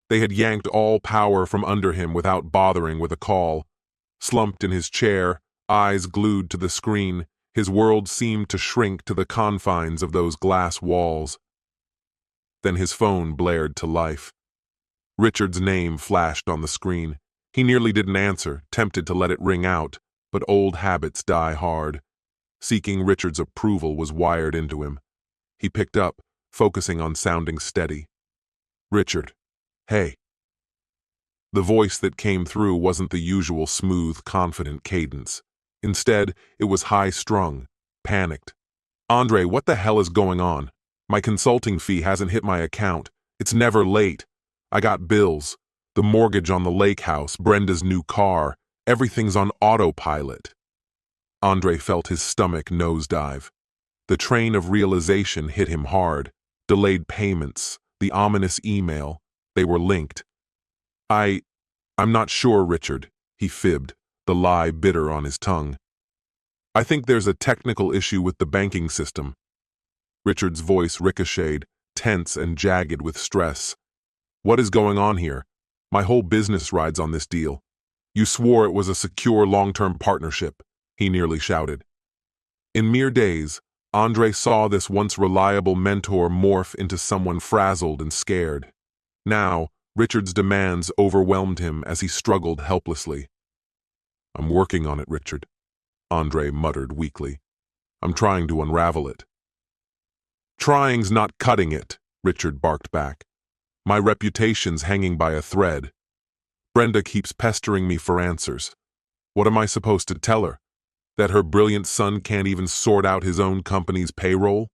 They had yanked all power from under him without bothering with a call. Slumped in his chair, eyes glued to the screen, his world seemed to shrink to the confines of those glass walls. Then his phone blared to life. Richard's name flashed on the screen. He nearly didn't answer, tempted to let it ring out, but old habits die hard. Seeking Richard's approval was wired into him. He picked up, focusing on sounding steady. Richard. Hey. The voice that came through wasn't the usual smooth, confident cadence. Instead, it was high-strung, panicked. Andre, what the hell is going on? My consulting fee hasn't hit my account. It's never late. I got bills. The mortgage on the lake house, Brenda's new car. Everything's on autopilot. Andre felt his stomach nosedive. The train of realization hit him hard. Delayed payments, the ominous email. They were linked. I'm not sure, Richard, he fibbed, the lie bitter on his tongue. I think there's a technical issue with the banking system. Richard's voice ricocheted, tense and jagged with stress. What is going on here? My whole business rides on this deal. You swore it was a secure long-term partnership, he nearly shouted. In mere days, Andre saw this once reliable mentor morph into someone frazzled and scared. Now, Richard's demands overwhelmed him as he struggled helplessly. I'm working on it, Richard, Andre muttered weakly. I'm trying to unravel it. Trying's not cutting it, Richard barked back. My reputation's hanging by a thread. Brenda keeps pestering me for answers. What am I supposed to tell her? That her brilliant son can't even sort out his own company's payroll?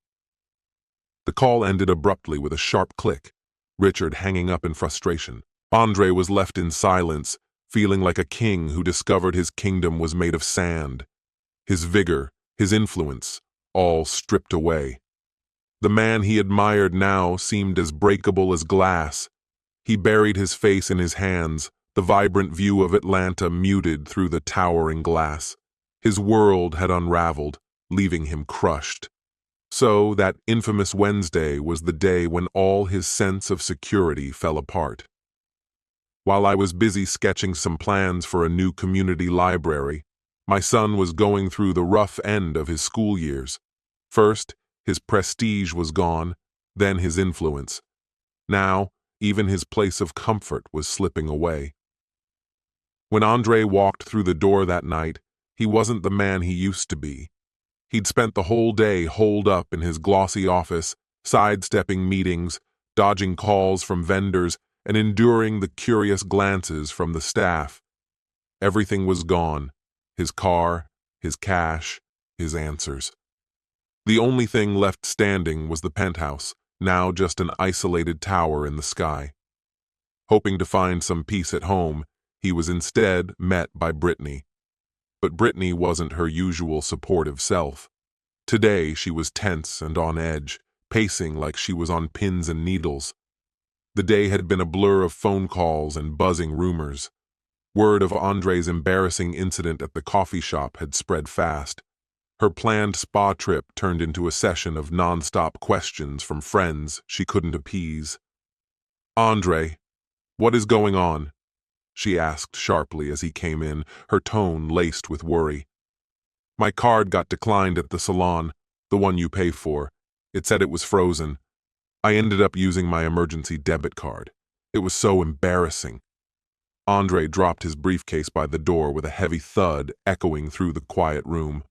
The call ended abruptly with a sharp click, Richard hanging up in frustration. Andre was left in silence, feeling like a king who discovered his kingdom was made of sand. His vigor, his influence, all stripped away. The man he admired now seemed as breakable as glass. He buried his face in his hands, the vibrant view of Atlanta muted through the towering glass. His world had unraveled, leaving him crushed. So that infamous Wednesday was the day when all his sense of security fell apart. While I was busy sketching some plans for a new community library, my son was going through the rough end of his school years. First, his prestige was gone, then his influence. Now, even his place of comfort was slipping away. When Andre walked through the door that night, he wasn't the man he used to be. He'd spent the whole day holed up in his glossy office, sidestepping meetings, dodging calls from vendors, and enduring the curious glances from the staff. Everything was gone. His car, his cash, his answers. The only thing left standing was the penthouse, now just an isolated tower in the sky. Hoping to find some peace at home, he was instead met by Brittany. But Brittany wasn't her usual supportive self. Today she was tense and on edge, pacing like she was on pins and needles. The day had been a blur of phone calls and buzzing rumors. Word of Andre's embarrassing incident at the coffee shop had spread fast. Her planned spa trip turned into a session of non-stop questions from friends she couldn't appease. "Andre, what is going on?" she asked sharply as he came in, her tone laced with worry. "My card got declined at the salon, the one you pay for. It said it was frozen. I ended up using my emergency debit card. It was so embarrassing." Andre dropped his briefcase by the door with a heavy thud echoing through the quiet room.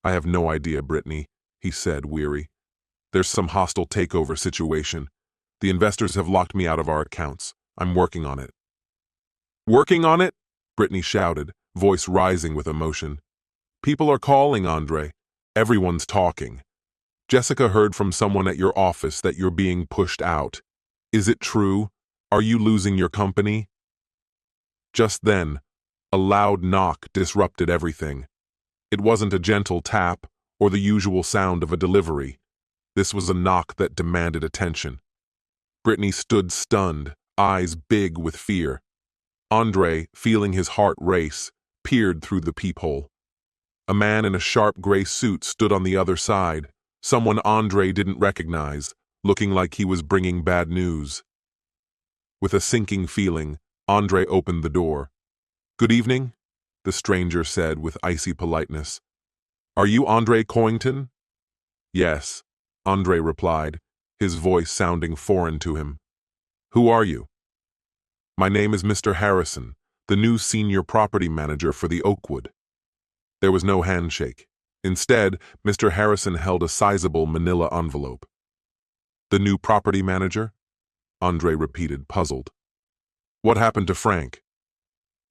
"I have no idea, Brittany," he said, weary. "There's some hostile takeover situation. The investors have locked me out of our accounts. I'm working on it." "Working on it?" Brittany shouted, voice rising with emotion. "People are calling, Andre. Everyone's talking. Jessica heard from someone at your office that you're being pushed out. Is it true? Are you losing your company?" Just then, a loud knock disrupted everything. It wasn't a gentle tap or the usual sound of a delivery. This was a knock that demanded attention. Brittany stood stunned, eyes big with fear. Andre, feeling his heart race, peered through the peephole. A man in a sharp gray suit stood on the other side, someone Andre didn't recognize, looking like he was bringing bad news. With a sinking feeling, Andre opened the door. "Good evening," the stranger said with icy politeness. "Are you Andre Coington?" "Yes," Andre replied, his voice sounding foreign to him. "Who are you?" "My name is Mr. Harrison, the new senior property manager for the Oakwood." There was no handshake. Instead, Mr. Harrison held a sizable manila envelope. "The new property manager?" Andre repeated, puzzled. "What happened to Frank?"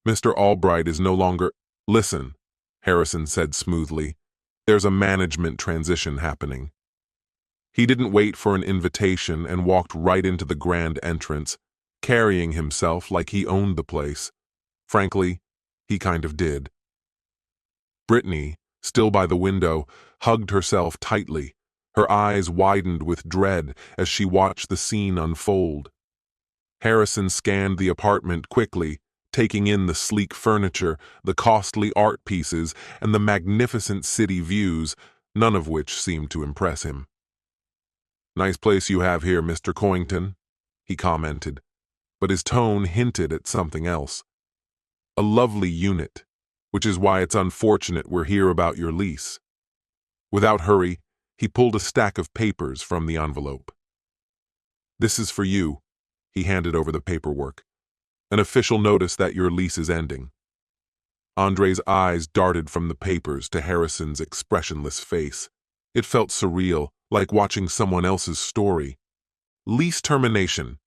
"Mr. Albright is no longer—" "Listen," Harrison said smoothly. "There's a management transition happening." He didn't wait for an invitation and walked right into the grand entrance, carrying himself like he owned the place. Frankly, he kind of did. Brittany, still by the window, hugged herself tightly. Her eyes widened with dread as she watched the scene unfold. Harrison scanned the apartment quickly, taking in the sleek furniture, the costly art pieces, and the magnificent city views, none of which seemed to impress him. "Nice place you have here, Mr. Coington," he commented, but his tone hinted at something else. "A lovely unit, which is why it's unfortunate we're here about your lease." Without hurry, he pulled a stack of papers from the envelope. "This is for you," he handed over the paperwork. "An official notice that your lease is ending." Andre's eyes darted from the papers to Harrison's expressionless face. It felt surreal, like watching someone else's story. "Lease termination.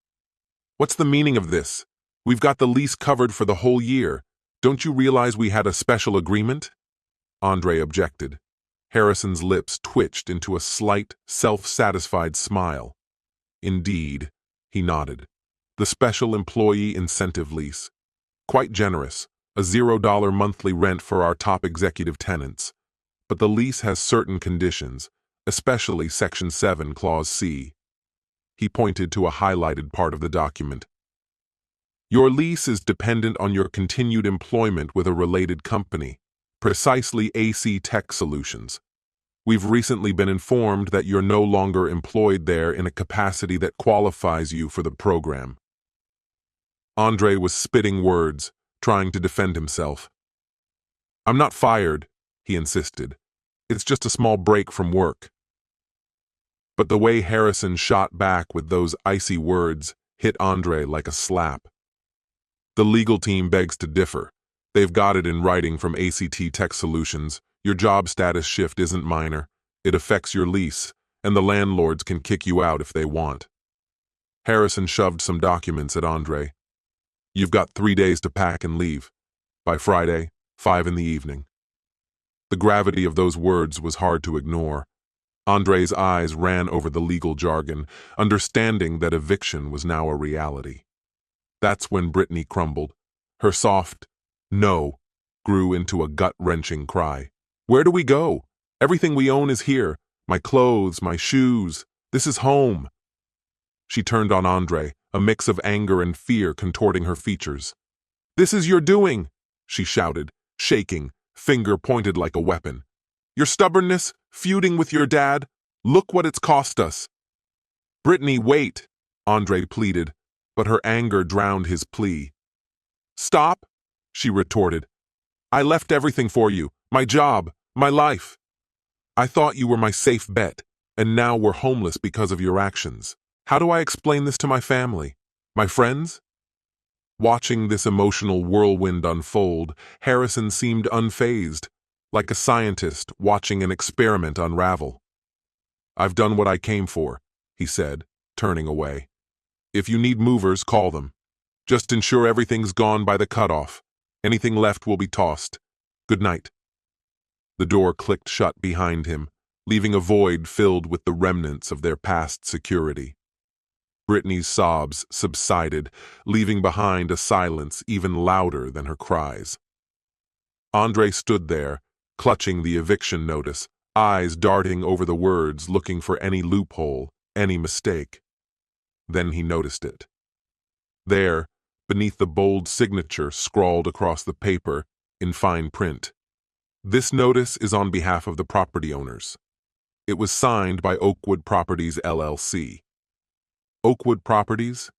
What's the meaning of this? We've got the lease covered for the whole year. Don't you realize we had a special agreement?" Andre objected. Harrison's lips twitched into a slight, self-satisfied smile. "Indeed," he nodded. "The special employee incentive lease. Quite generous, a $0 monthly rent for our top executive tenants. But the lease has certain conditions, especially Section 7, Clause C." He pointed to a highlighted part of the document. "Your lease is dependent on your continued employment with a related company, precisely AC Tech Solutions. We've recently been informed that you're no longer employed there in a capacity that qualifies you for the program." Andre was spitting words, trying to defend himself. "I'm not fired," he insisted. "It's just a small break from work." But the way Harrison shot back with those icy words hit Andre like a slap. "The legal team begs to differ. They've got it in writing from ACT Tech Solutions. Your job status shift isn't minor. It affects your lease, and the landlords can kick you out if they want." Harrison shoved some documents at Andre. "You've got 3 days to pack and leave. By Friday, 5 in the evening." The gravity of those words was hard to ignore. Andre's eyes ran over the legal jargon, understanding that eviction was now a reality. That's when Brittany crumbled. Her soft "no" grew into a gut-wrenching cry. "Where do we go? Everything we own is here. My clothes, my shoes. This is home." She turned on Andre, a mix of anger and fear contorting her features. "This is your doing," she shouted, shaking, finger pointed like a weapon. Your stubbornness, feuding with your dad, look what it's cost us. Brittany, wait, Andre pleaded, but her anger drowned his plea. Stop, she retorted. I left everything for you, my job, my life. I thought you were my safe bet, and now we're homeless because of your actions. How do I explain this to my family? My friends? Watching this emotional whirlwind unfold, Harrison seemed unfazed, like a scientist watching an experiment unravel. I've done what I came for, he said, turning away. If you need movers, call them. Just ensure everything's gone by the cutoff. Anything left will be tossed. Good night. The door clicked shut behind him, leaving a void filled with the remnants of their past security. Brittany's sobs subsided, leaving behind a silence even louder than her cries. Andre stood there, clutching the eviction notice, eyes darting over the words looking for any loophole, any mistake. Then he noticed it. There, beneath the bold signature scrawled across the paper, in fine print. This notice is on behalf of the property owners. It was signed by Oakwood Properties, LLC. Oakwood Properties?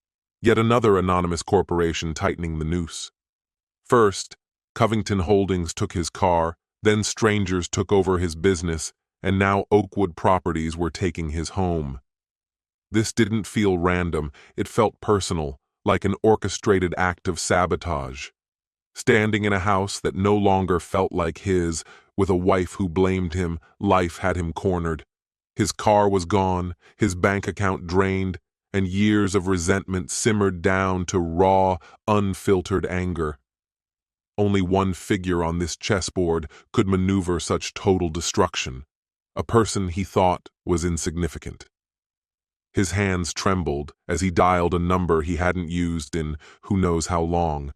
Yet another anonymous corporation tightening the noose. First, Covington Holdings took his car, then strangers took over his business, and now Oakwood Properties were taking his home. This didn't feel random, it felt personal, like an orchestrated act of sabotage. Standing in a house that no longer felt like his, with a wife who blamed him, life had him cornered. His car was gone, his bank account drained, and years of resentment simmered down to raw, unfiltered anger. Only one figure on this chessboard could maneuver such total destruction, a person he thought was insignificant. His hands trembled as he dialed a number he hadn't used in who knows how long.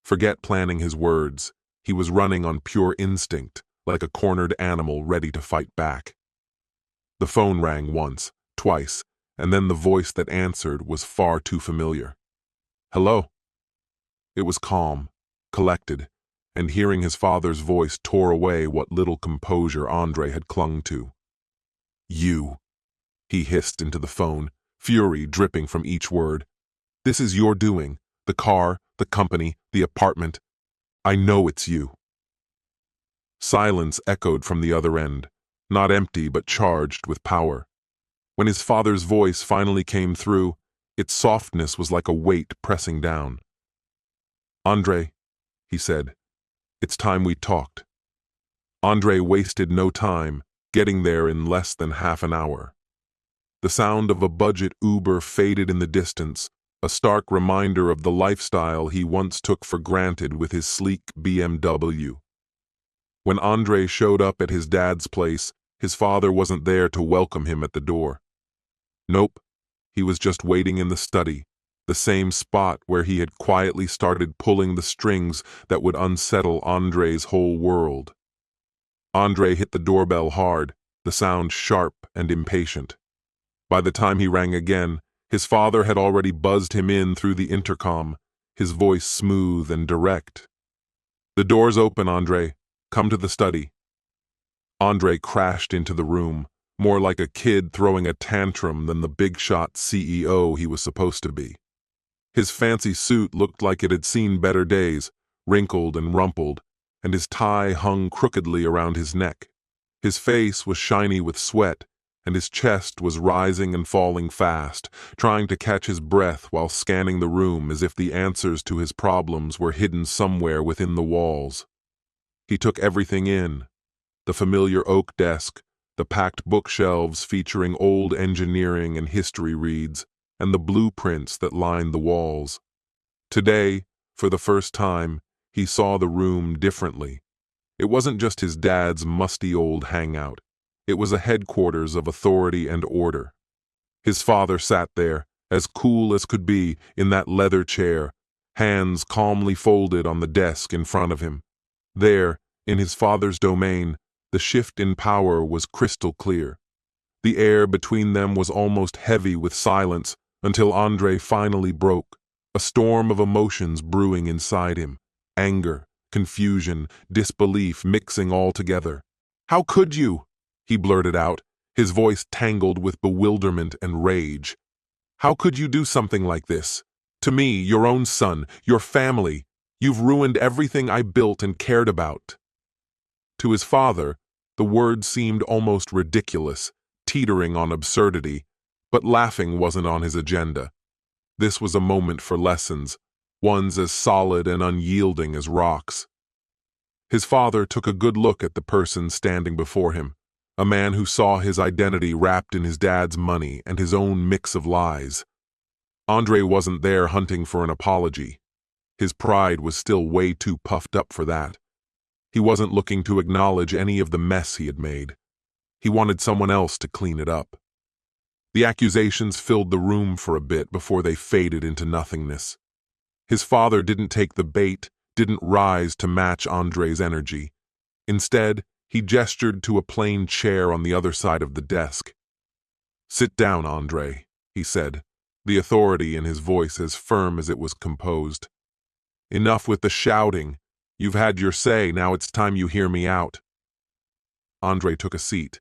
Forget planning his words. He was running on pure instinct, like a cornered animal ready to fight back. The phone rang once, twice, and then the voice that answered was far too familiar. Hello? It was calm, collected, and hearing his father's voice tore away what little composure Andre had clung to. You, he hissed into the phone, fury dripping from each word. This is your doing, the car, the company, the apartment. I know it's you. Silence echoed from the other end, not empty but charged with power. When his father's voice finally came through, its softness was like a weight pressing down. Andre, he said, it's time we talked. Andre wasted no time, getting there in less than half an hour. The sound of a budget Uber faded in the distance, a stark reminder of the lifestyle he once took for granted with his sleek BMW. When Andre showed up at his dad's place, his father wasn't there to welcome him at the door. Nope, he was just waiting in the study, the same spot where he had quietly started pulling the strings that would unsettle Andre's whole world. Andre hit the doorbell hard, the sound sharp and impatient. By the time he rang again, his father had already buzzed him in through the intercom, his voice smooth and direct. The door's open, Andre. Come to the study. Andre crashed into the room, more like a kid throwing a tantrum than the big-shot CEO he was supposed to be. His fancy suit looked like it had seen better days, wrinkled and rumpled, and his tie hung crookedly around his neck. His face was shiny with sweat, and his chest was rising and falling fast, trying to catch his breath while scanning the room as if the answers to his problems were hidden somewhere within the walls. He took everything in: the familiar oak desk, the packed bookshelves featuring old engineering and history reads, and the blueprints that lined the walls. Today, for the first time, he saw the room differently. It wasn't just his dad's musty old hangout. It was a headquarters of authority and order. His father sat there, as cool as could be, in that leather chair, hands calmly folded on the desk in front of him. There, in his father's domain, the shift in power was crystal clear. The air between them was almost heavy with silence until Andre finally broke, a storm of emotions brewing inside him, anger, confusion, disbelief mixing all together. How could you? He blurted out, his voice tangled with bewilderment and rage. How could you do something like this? To me, your own son, your family. You've ruined everything I built and cared about. To his father, the words seemed almost ridiculous, teetering on absurdity, but laughing wasn't on his agenda. This was a moment for lessons, ones as solid and unyielding as rocks. His father took a good look at the person standing before him, a man who saw his identity wrapped in his dad's money and his own mix of lies. Andre wasn't there hunting for an apology. His pride was still way too puffed up for that. He wasn't looking to acknowledge any of the mess he had made. He wanted someone else to clean it up. The accusations filled the room for a bit before they faded into nothingness. His father didn't take the bait, didn't rise to match Andre's energy. Instead, he gestured to a plain chair on the other side of the desk. "Sit down, Andre," he said, the authority in his voice as firm as it was composed. "Enough with the shouting. You've had your say, now it's time you hear me out." Andre took a seat.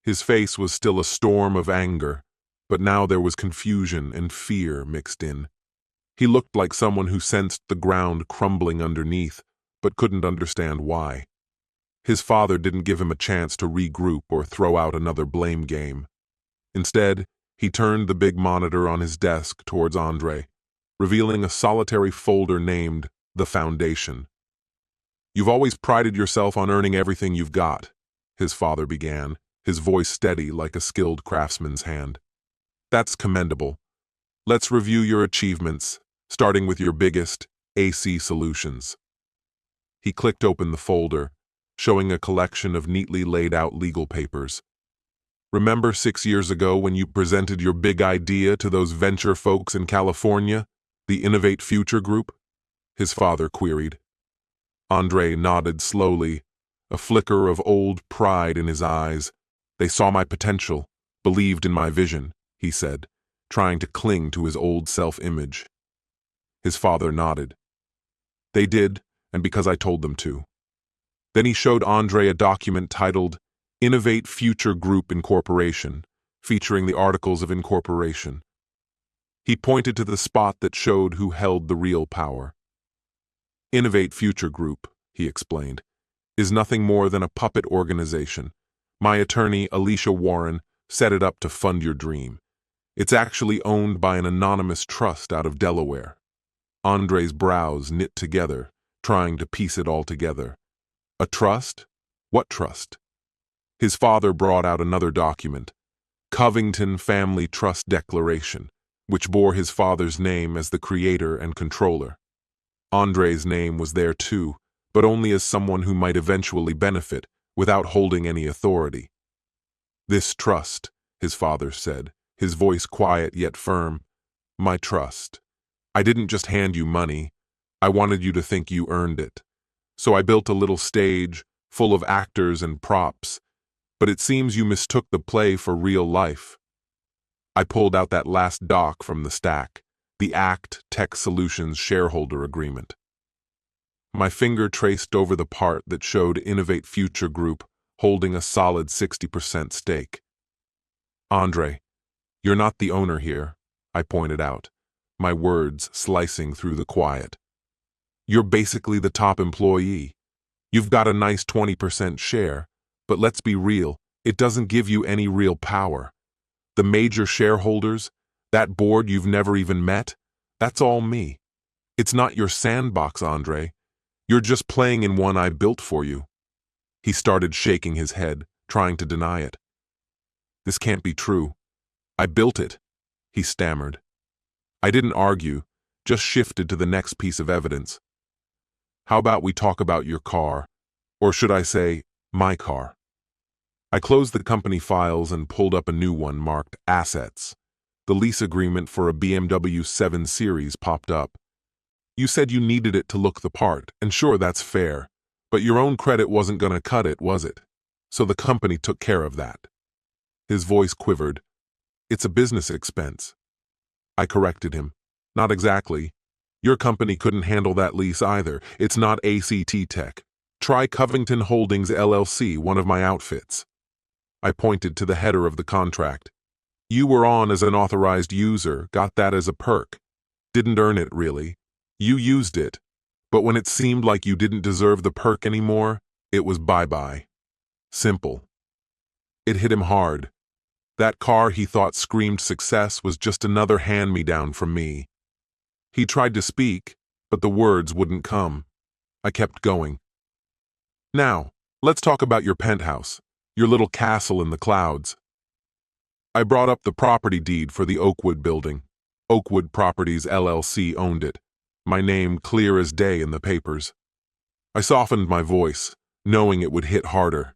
His face was still a storm of anger, but now there was confusion and fear mixed in. He looked like someone who sensed the ground crumbling underneath, but couldn't understand why. His father didn't give him a chance to regroup or throw out another blame game. Instead, he turned the big monitor on his desk towards Andre, revealing a solitary folder named The Foundation. "You've always prided yourself on earning everything you've got," his father began, his voice steady like a skilled craftsman's hand. "That's commendable. Let's review your achievements, starting with your biggest, AC Solutions." He clicked open the folder, showing a collection of neatly laid out legal papers. "Remember 6 years ago when you presented your big idea to those venture folks in California, the Innovate Future Group?" his father queried. Andre nodded slowly, a flicker of old pride in his eyes. "They saw my potential, believed in my vision," he said, trying to cling to his old self-image. His father nodded. "They did, and because I told them to." Then he showed Andre a document titled Innovate Future Group Incorporation, featuring the articles of incorporation. He pointed to the spot that showed who held the real power. "Innovate Future Group," he explained, "is nothing more than a puppet organization. My attorney, Alicia Warren, set it up to fund your dream. It's actually owned by an anonymous trust out of Delaware." Andre's brows knit together, trying to piece it all together. A trust? What trust? His father brought out another document, Covington Family Trust Declaration, which bore his father's name as the creator and controller. Andre's name was there too, but only as someone who might eventually benefit, without holding any authority. "This trust," his father said, his voice quiet yet firm, "my trust. I didn't just hand you money. I wanted you to think you earned it. So I built a little stage, full of actors and props, but it seems you mistook the play for real life." I pulled out that last doc from the stack, the ACT Tech Solutions shareholder agreement. My finger traced over the part that showed Innovate Future Group holding a solid 60% stake. "Andre, you're not the owner here," I pointed out, my words slicing through the quiet. "You're basically the top employee. You've got a nice 20% share, but let's be real, it doesn't give you any real power. The major shareholders, that board you've never even met, that's all me. It's not your sandbox, Andre. You're just playing in one I built for you." He started shaking his head, trying to deny it. "This can't be true. I built it," he stammered. I didn't argue, just shifted to the next piece of evidence. "How about we talk about your car? Or should I say, my car?" I closed the company files and pulled up a new one marked Assets. The lease agreement for a BMW 7 Series popped up. "You said you needed it to look the part, and sure, that's fair. But your own credit wasn't gonna cut it, was it? So the company took care of that." His voice quivered. "It's a business expense." I corrected him. "Not exactly. Your company couldn't handle that lease either. It's not ACT Tech. Try Covington Holdings LLC, one of my outfits. I pointed to the header of the contract. You were on as an authorized user, got that as a perk. Didn't earn it, really. You used it. But when it seemed like you didn't deserve the perk anymore, it was bye-bye. Simple. It hit him hard. That car he thought screamed success was just another hand-me-down from me. He tried to speak, but the words wouldn't come. I kept going. Now, let's talk about your penthouse, your little castle in the clouds. I brought up the property deed for the Oakwood building. Oakwood Properties LLC owned it. My name clear as day in the papers. I softened my voice, knowing it would hit harder.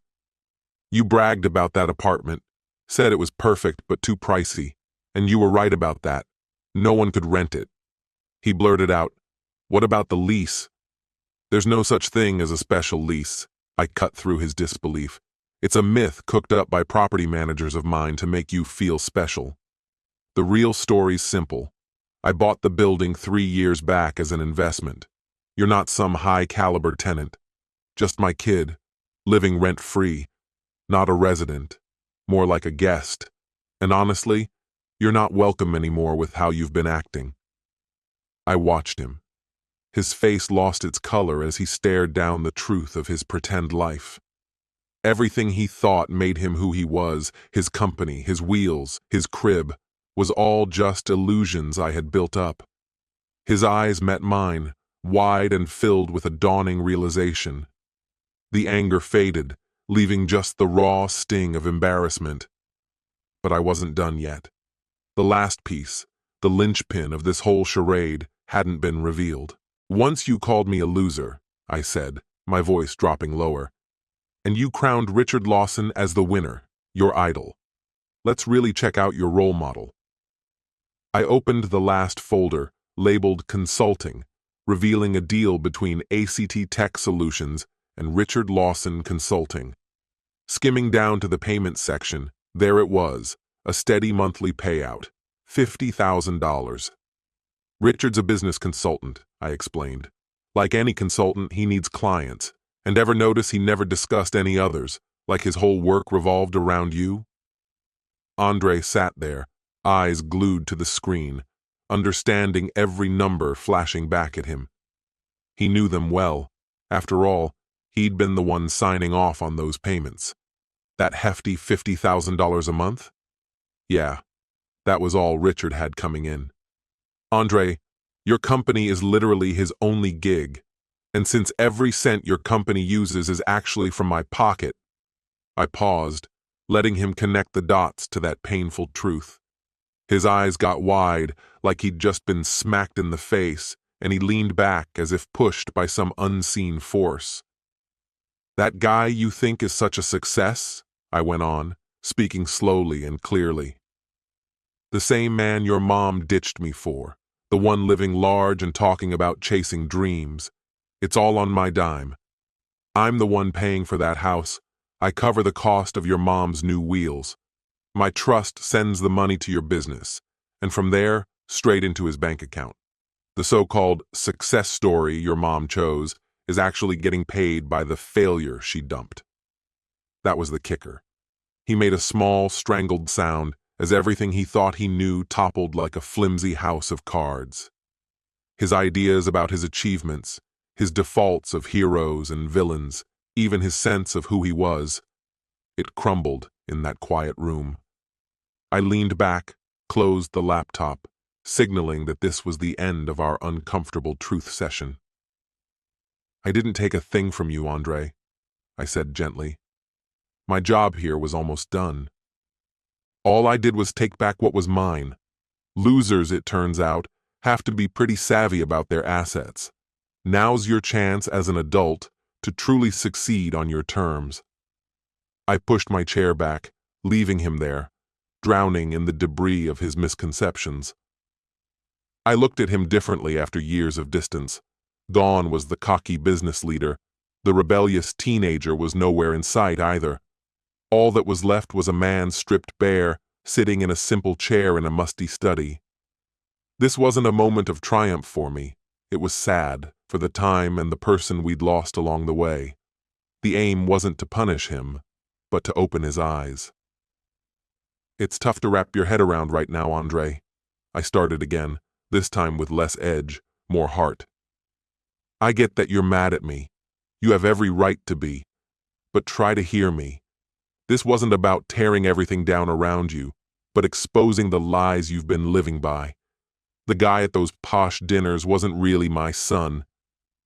You bragged about that apartment, said it was perfect but too pricey, and you were right about that. No one could rent it. He blurted out, "What about the lease?" "There's no such thing as a special lease." I cut through his disbelief. "It's a myth cooked up by property managers of mine to make you feel special. The real story's simple. I bought the building 3 years back as an investment. You're not some high-caliber tenant. Just my kid, living rent-free. Not a resident. More like a guest. And honestly, you're not welcome anymore with how you've been acting." I watched him. His face lost its color as he stared down the truth of his pretend life. Everything he thought made him who he was, his company, his wheels, his crib, was all just illusions I had built up. His eyes met mine, wide and filled with a dawning realization. The anger faded, leaving just the raw sting of embarrassment. But I wasn't done yet. The last piece, the linchpin of this whole charade, hadn't been revealed. "Once you called me a loser," I said, my voice dropping lower. "And you crowned Richard Lawson as the winner, your idol. Let's really check out your role model." I opened the last folder, labeled Consulting, revealing a deal between ACT Tech Solutions and Richard Lawson Consulting. Skimming down to the payment section, there it was, a steady monthly payout, $50,000. "Richard's a business consultant," I explained. "Like any consultant, he needs clients. And ever notice he never discussed any others, like his whole work revolved around you?" Andre sat there, eyes glued to the screen, understanding every number flashing back at him. He knew them well. After all, he'd been the one signing off on those payments. That hefty $50,000 a month? Yeah, that was all Richard had coming in. "Andre, your company is literally his only gig, and since every cent your company uses is actually from my pocket..." I paused, letting him connect the dots to that painful truth. His eyes got wide, like he'd just been smacked in the face, and he leaned back as if pushed by some unseen force. "That guy you think is such a success?" I went on, speaking slowly and clearly. "The same man your mom ditched me for, the one living large and talking about chasing dreams. It's all on my dime. I'm the one paying for that house. I cover the cost of your mom's new wheels. My trust sends the money to your business, and from there, straight into his bank account. The so-called success story your mom chose is actually getting paid by the failure she dumped." That was the kicker. He made a small, strangled sound as everything he thought he knew toppled like a flimsy house of cards. His ideas about his achievements, his defaults of heroes and villains, even his sense of who he was. It crumbled in that quiet room. I leaned back, closed the laptop, signaling that this was the end of our uncomfortable truth session. "I didn't take a thing from you, Andre," I said gently. "My job here was almost done. All I did was take back what was mine. Losers, it turns out, have to be pretty savvy about their assets. Now's your chance as an adult to truly succeed on your terms." I pushed my chair back, leaving him there, drowning in the debris of his misconceptions. I looked at him differently after years of distance. Gone was the cocky business leader. The rebellious teenager was nowhere in sight either. All that was left was a man stripped bare, sitting in a simple chair in a musty study. This wasn't a moment of triumph for me. It was sad, for the time and the person we'd lost along the way. The aim wasn't to punish him, but to open his eyes. "It's tough to wrap your head around right now, Andre." I started again, this time with less edge, more heart. "I get that you're mad at me. You have every right to be. But try to hear me. This wasn't about tearing everything down around you, but exposing the lies you've been living by. The guy at those posh dinners wasn't really my son.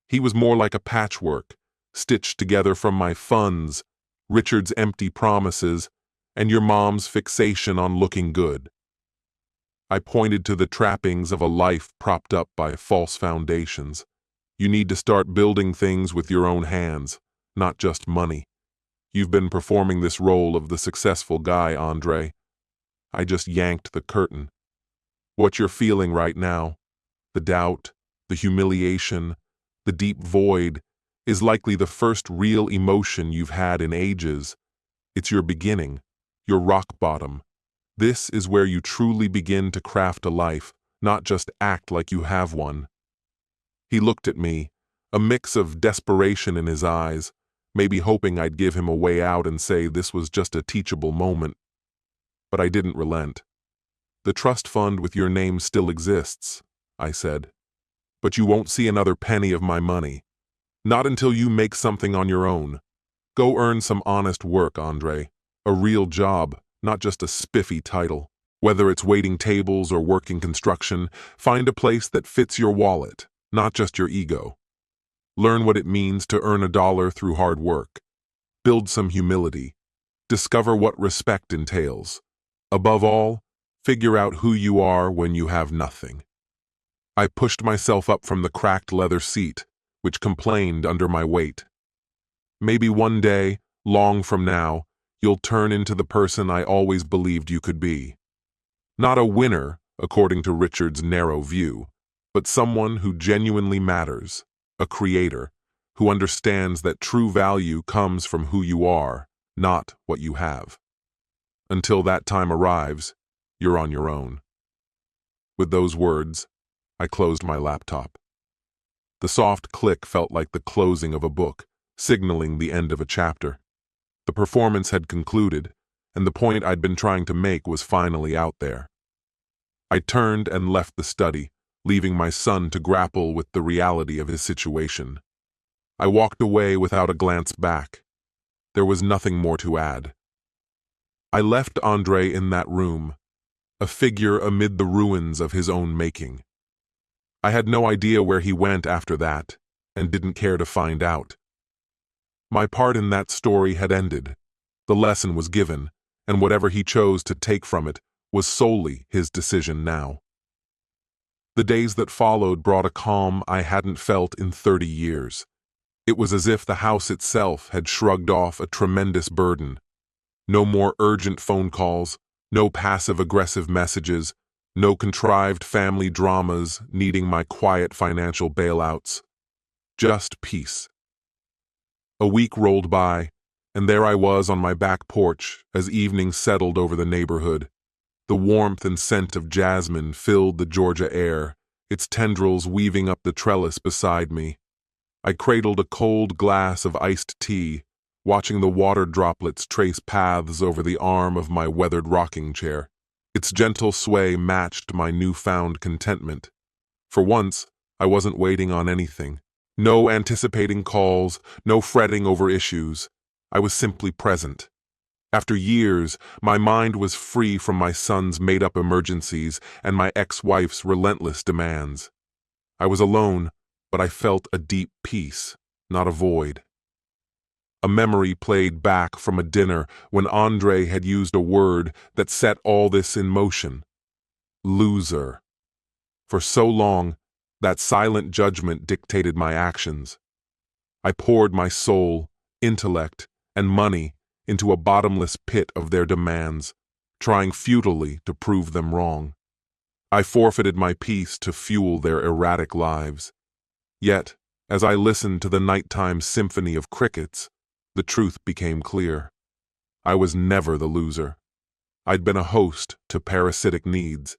He was more like a patchwork, stitched together from my funds, Richard's empty promises, and your mom's fixation on looking good." I pointed to the trappings of a life propped up by false foundations. "You need to start building things with your own hands, not just money. You've been performing this role of the successful guy, Andre." I just yanked the curtain. "What you're feeling right now, the doubt, the humiliation, the deep void, is likely the first real emotion you've had in ages. It's your beginning, your rock bottom. This is where you truly begin to craft a life, not just act like you have one." He looked at me, a mix of desperation in his eyes, maybe hoping I'd give him a way out and say this was just a teachable moment. But I didn't relent. "The trust fund with your name still exists," I said. "But you won't see another penny of my money. Not until you make something on your own. Go earn some honest work, Andre. A real job, not just a spiffy title. Whether it's waiting tables or working construction, find a place that fits your wallet, not just your ego. Learn what it means to earn $1 through hard work. Build some humility. Discover what respect entails. Above all, figure out who you are when you have nothing." I pushed myself up from the cracked leather seat, which complained under my weight. "Maybe one day, long from now, you'll turn into the person I always believed you could be. Not a winner, according to Richard's narrow view, but someone who genuinely matters, a creator, who understands that true value comes from who you are, not what you have. Until that time arrives, you're on your own." With those words, I closed my laptop. The soft click felt like the closing of a book, signaling the end of a chapter. The performance had concluded, and the point I'd been trying to make was finally out there. I turned and left the study, leaving my son to grapple with the reality of his situation. I walked away without a glance back. There was nothing more to add. I left Andre in that room, a figure amid the ruins of his own making. I had no idea where he went after that, and didn't care to find out. My part in that story had ended. The lesson was given, and whatever he chose to take from it was solely his decision now. The days that followed brought a calm I hadn't felt in 30 years. It was as if the house itself had shrugged off a tremendous burden. No more urgent phone calls, no passive-aggressive messages, no contrived family dramas needing my quiet financial bailouts. Just peace. A week rolled by, and there I was on my back porch as evening settled over the neighborhood. The warmth and scent of jasmine filled the Georgia air, its tendrils weaving up the trellis beside me. I cradled a cold glass of iced tea, watching the water droplets trace paths over the arm of my weathered rocking chair. Its gentle sway matched my newfound contentment. For once, I wasn't waiting on anything. No anticipating calls, no fretting over issues. I was simply present. After years, my mind was free from my son's made-up emergencies and my ex-wife's relentless demands. I was alone, but I felt a deep peace, not a void. A memory played back from a dinner when Andre had used a word that set all this in motion. Loser. For so long, that silent judgment dictated my actions. I poured my soul, intellect, and money into a bottomless pit of their demands, trying futilely to prove them wrong. I forfeited my peace to fuel their erratic lives. Yet, as I listened to the nighttime symphony of crickets, the truth became clear. I was never the loser. I'd been a host to parasitic needs,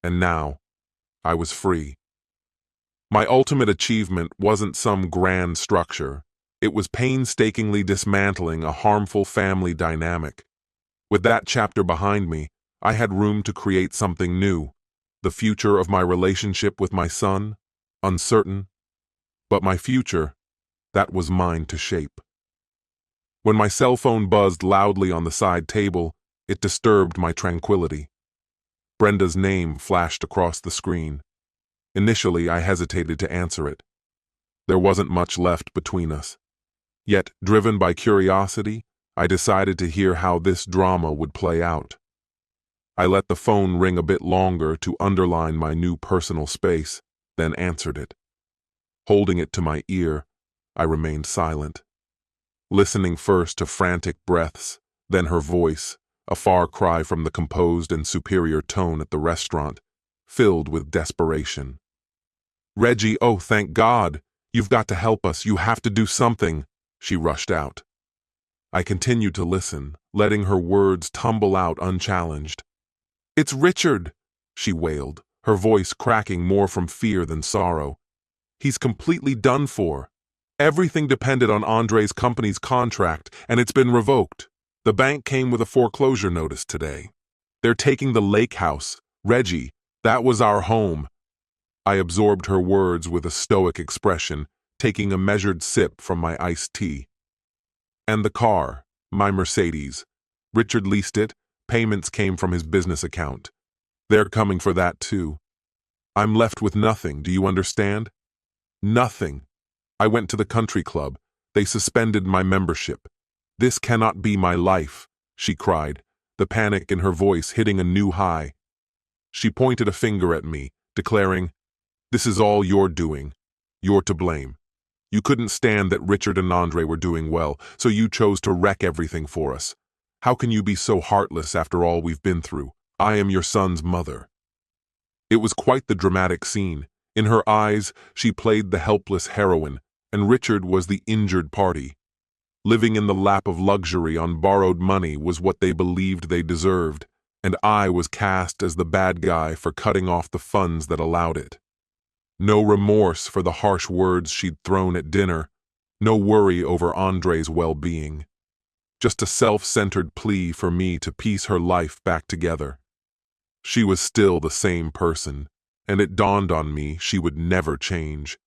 and now I was free. My ultimate achievement wasn't some grand structure. It was painstakingly dismantling a harmful family dynamic. With that chapter behind me, I had room to create something new. The future of my relationship with my son, uncertain, but my future, that was mine to shape. When my cell phone buzzed loudly on the side table, it disturbed my tranquility. Brenda's name flashed across the screen. Initially, I hesitated to answer it. There wasn't much left between us. Yet, driven by curiosity, I decided to hear how this drama would play out. I let the phone ring a bit longer to underline my new personal space, then answered it. Holding it to my ear, I remained silent, listening first to frantic breaths, then her voice, a far cry from the composed and superior tone at the restaurant, filled with desperation. "Reggie, oh, thank God! You've got to help us. You have to do something," she rushed out. I continued to listen, letting her words tumble out unchallenged. "It's Richard," she wailed, her voice cracking more from fear than sorrow. "He's completely done for. Everything depended on Andre's company's contract, and it's been revoked. The bank came with a foreclosure notice today. They're taking the lake house. Reggie, that was our home." I absorbed her words with a stoic expression, taking a measured sip from my iced tea. "And the car, my Mercedes. Richard leased it. Payments came from his business account. They're coming for that too. I'm left with nothing, do you understand? Nothing. I went to the country club. They suspended my membership. This cannot be my life," she cried, the panic in her voice hitting a new high. She pointed a finger at me, declaring, "This is all your doing. You're to blame. You couldn't stand that Richard and Andre were doing well, so you chose to wreck everything for us. How can you be so heartless after all we've been through? I am your son's mother." It was quite the dramatic scene. In her eyes, she played the helpless heroine, and Richard was the injured party. Living in the lap of luxury on borrowed money was what they believed they deserved, and I was cast as the bad guy for cutting off the funds that allowed it. No remorse for the harsh words she'd thrown at dinner, no worry over Andre's well-being. Just a self-centered plea for me to piece her life back together. She was still the same person, and it dawned on me she would never change.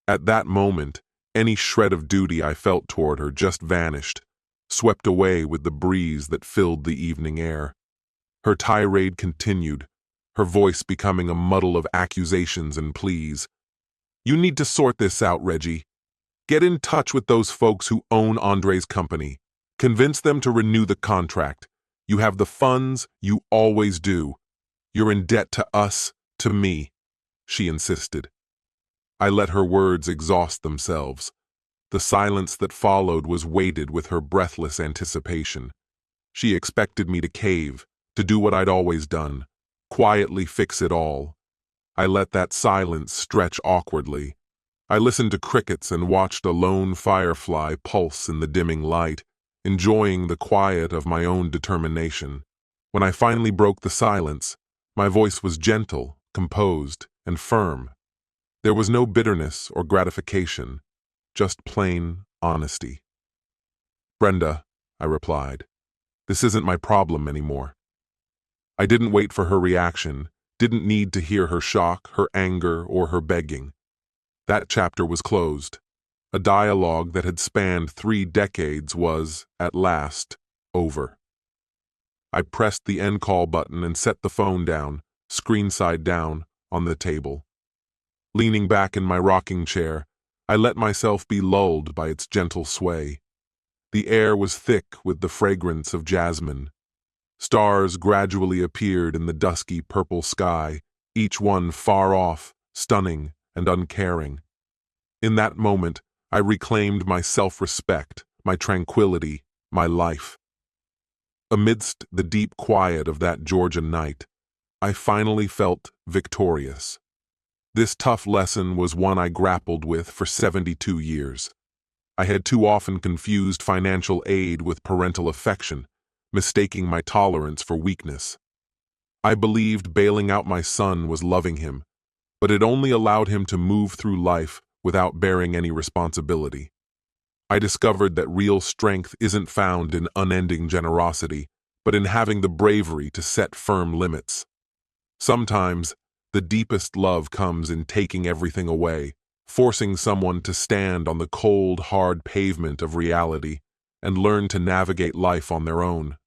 At that moment, any shred of duty I felt toward her just vanished, swept away with the breeze that filled the evening air. Her tirade continued, her voice becoming a muddle of accusations and pleas. "You need to sort this out, Reggie. Get in touch with those folks who own Andre's company. Convince them to renew the contract. You have the funds, you always do. You're in debt to us, to me," she insisted. I let her words exhaust themselves. The silence that followed was weighted with her breathless anticipation. She expected me to cave, to do what I'd always done, quietly fix it all. I let that silence stretch awkwardly. I listened to crickets and watched a lone firefly pulse in the dimming light, enjoying the quiet of my own determination. When I finally broke the silence, my voice was gentle, composed, and firm. There was no bitterness or gratification, just plain honesty. "Brenda," I replied, "this isn't my problem anymore." I didn't wait for her reaction, didn't need to hear her shock, her anger, or her begging. That chapter was closed. A dialogue that had spanned 3 decades was, at last, over. I pressed the end call button and set the phone down, screen side down, on the table. Leaning back in my rocking chair, I let myself be lulled by its gentle sway. The air was thick with the fragrance of jasmine. Stars gradually appeared in the dusky purple sky, each one far off, stunning, and uncaring. In that moment, I reclaimed my self-respect, my tranquility, my life. Amidst the deep quiet of that Georgia night, I finally felt victorious. This tough lesson was one I grappled with for 72 years. I had too often confused financial aid with parental affection, mistaking my tolerance for weakness. I believed bailing out my son was loving him, but it only allowed him to move through life without bearing any responsibility. I discovered that real strength isn't found in unending generosity, but in having the bravery to set firm limits. Sometimes, the deepest love comes in taking everything away, forcing someone to stand on the cold, hard pavement of reality and learn to navigate life on their own.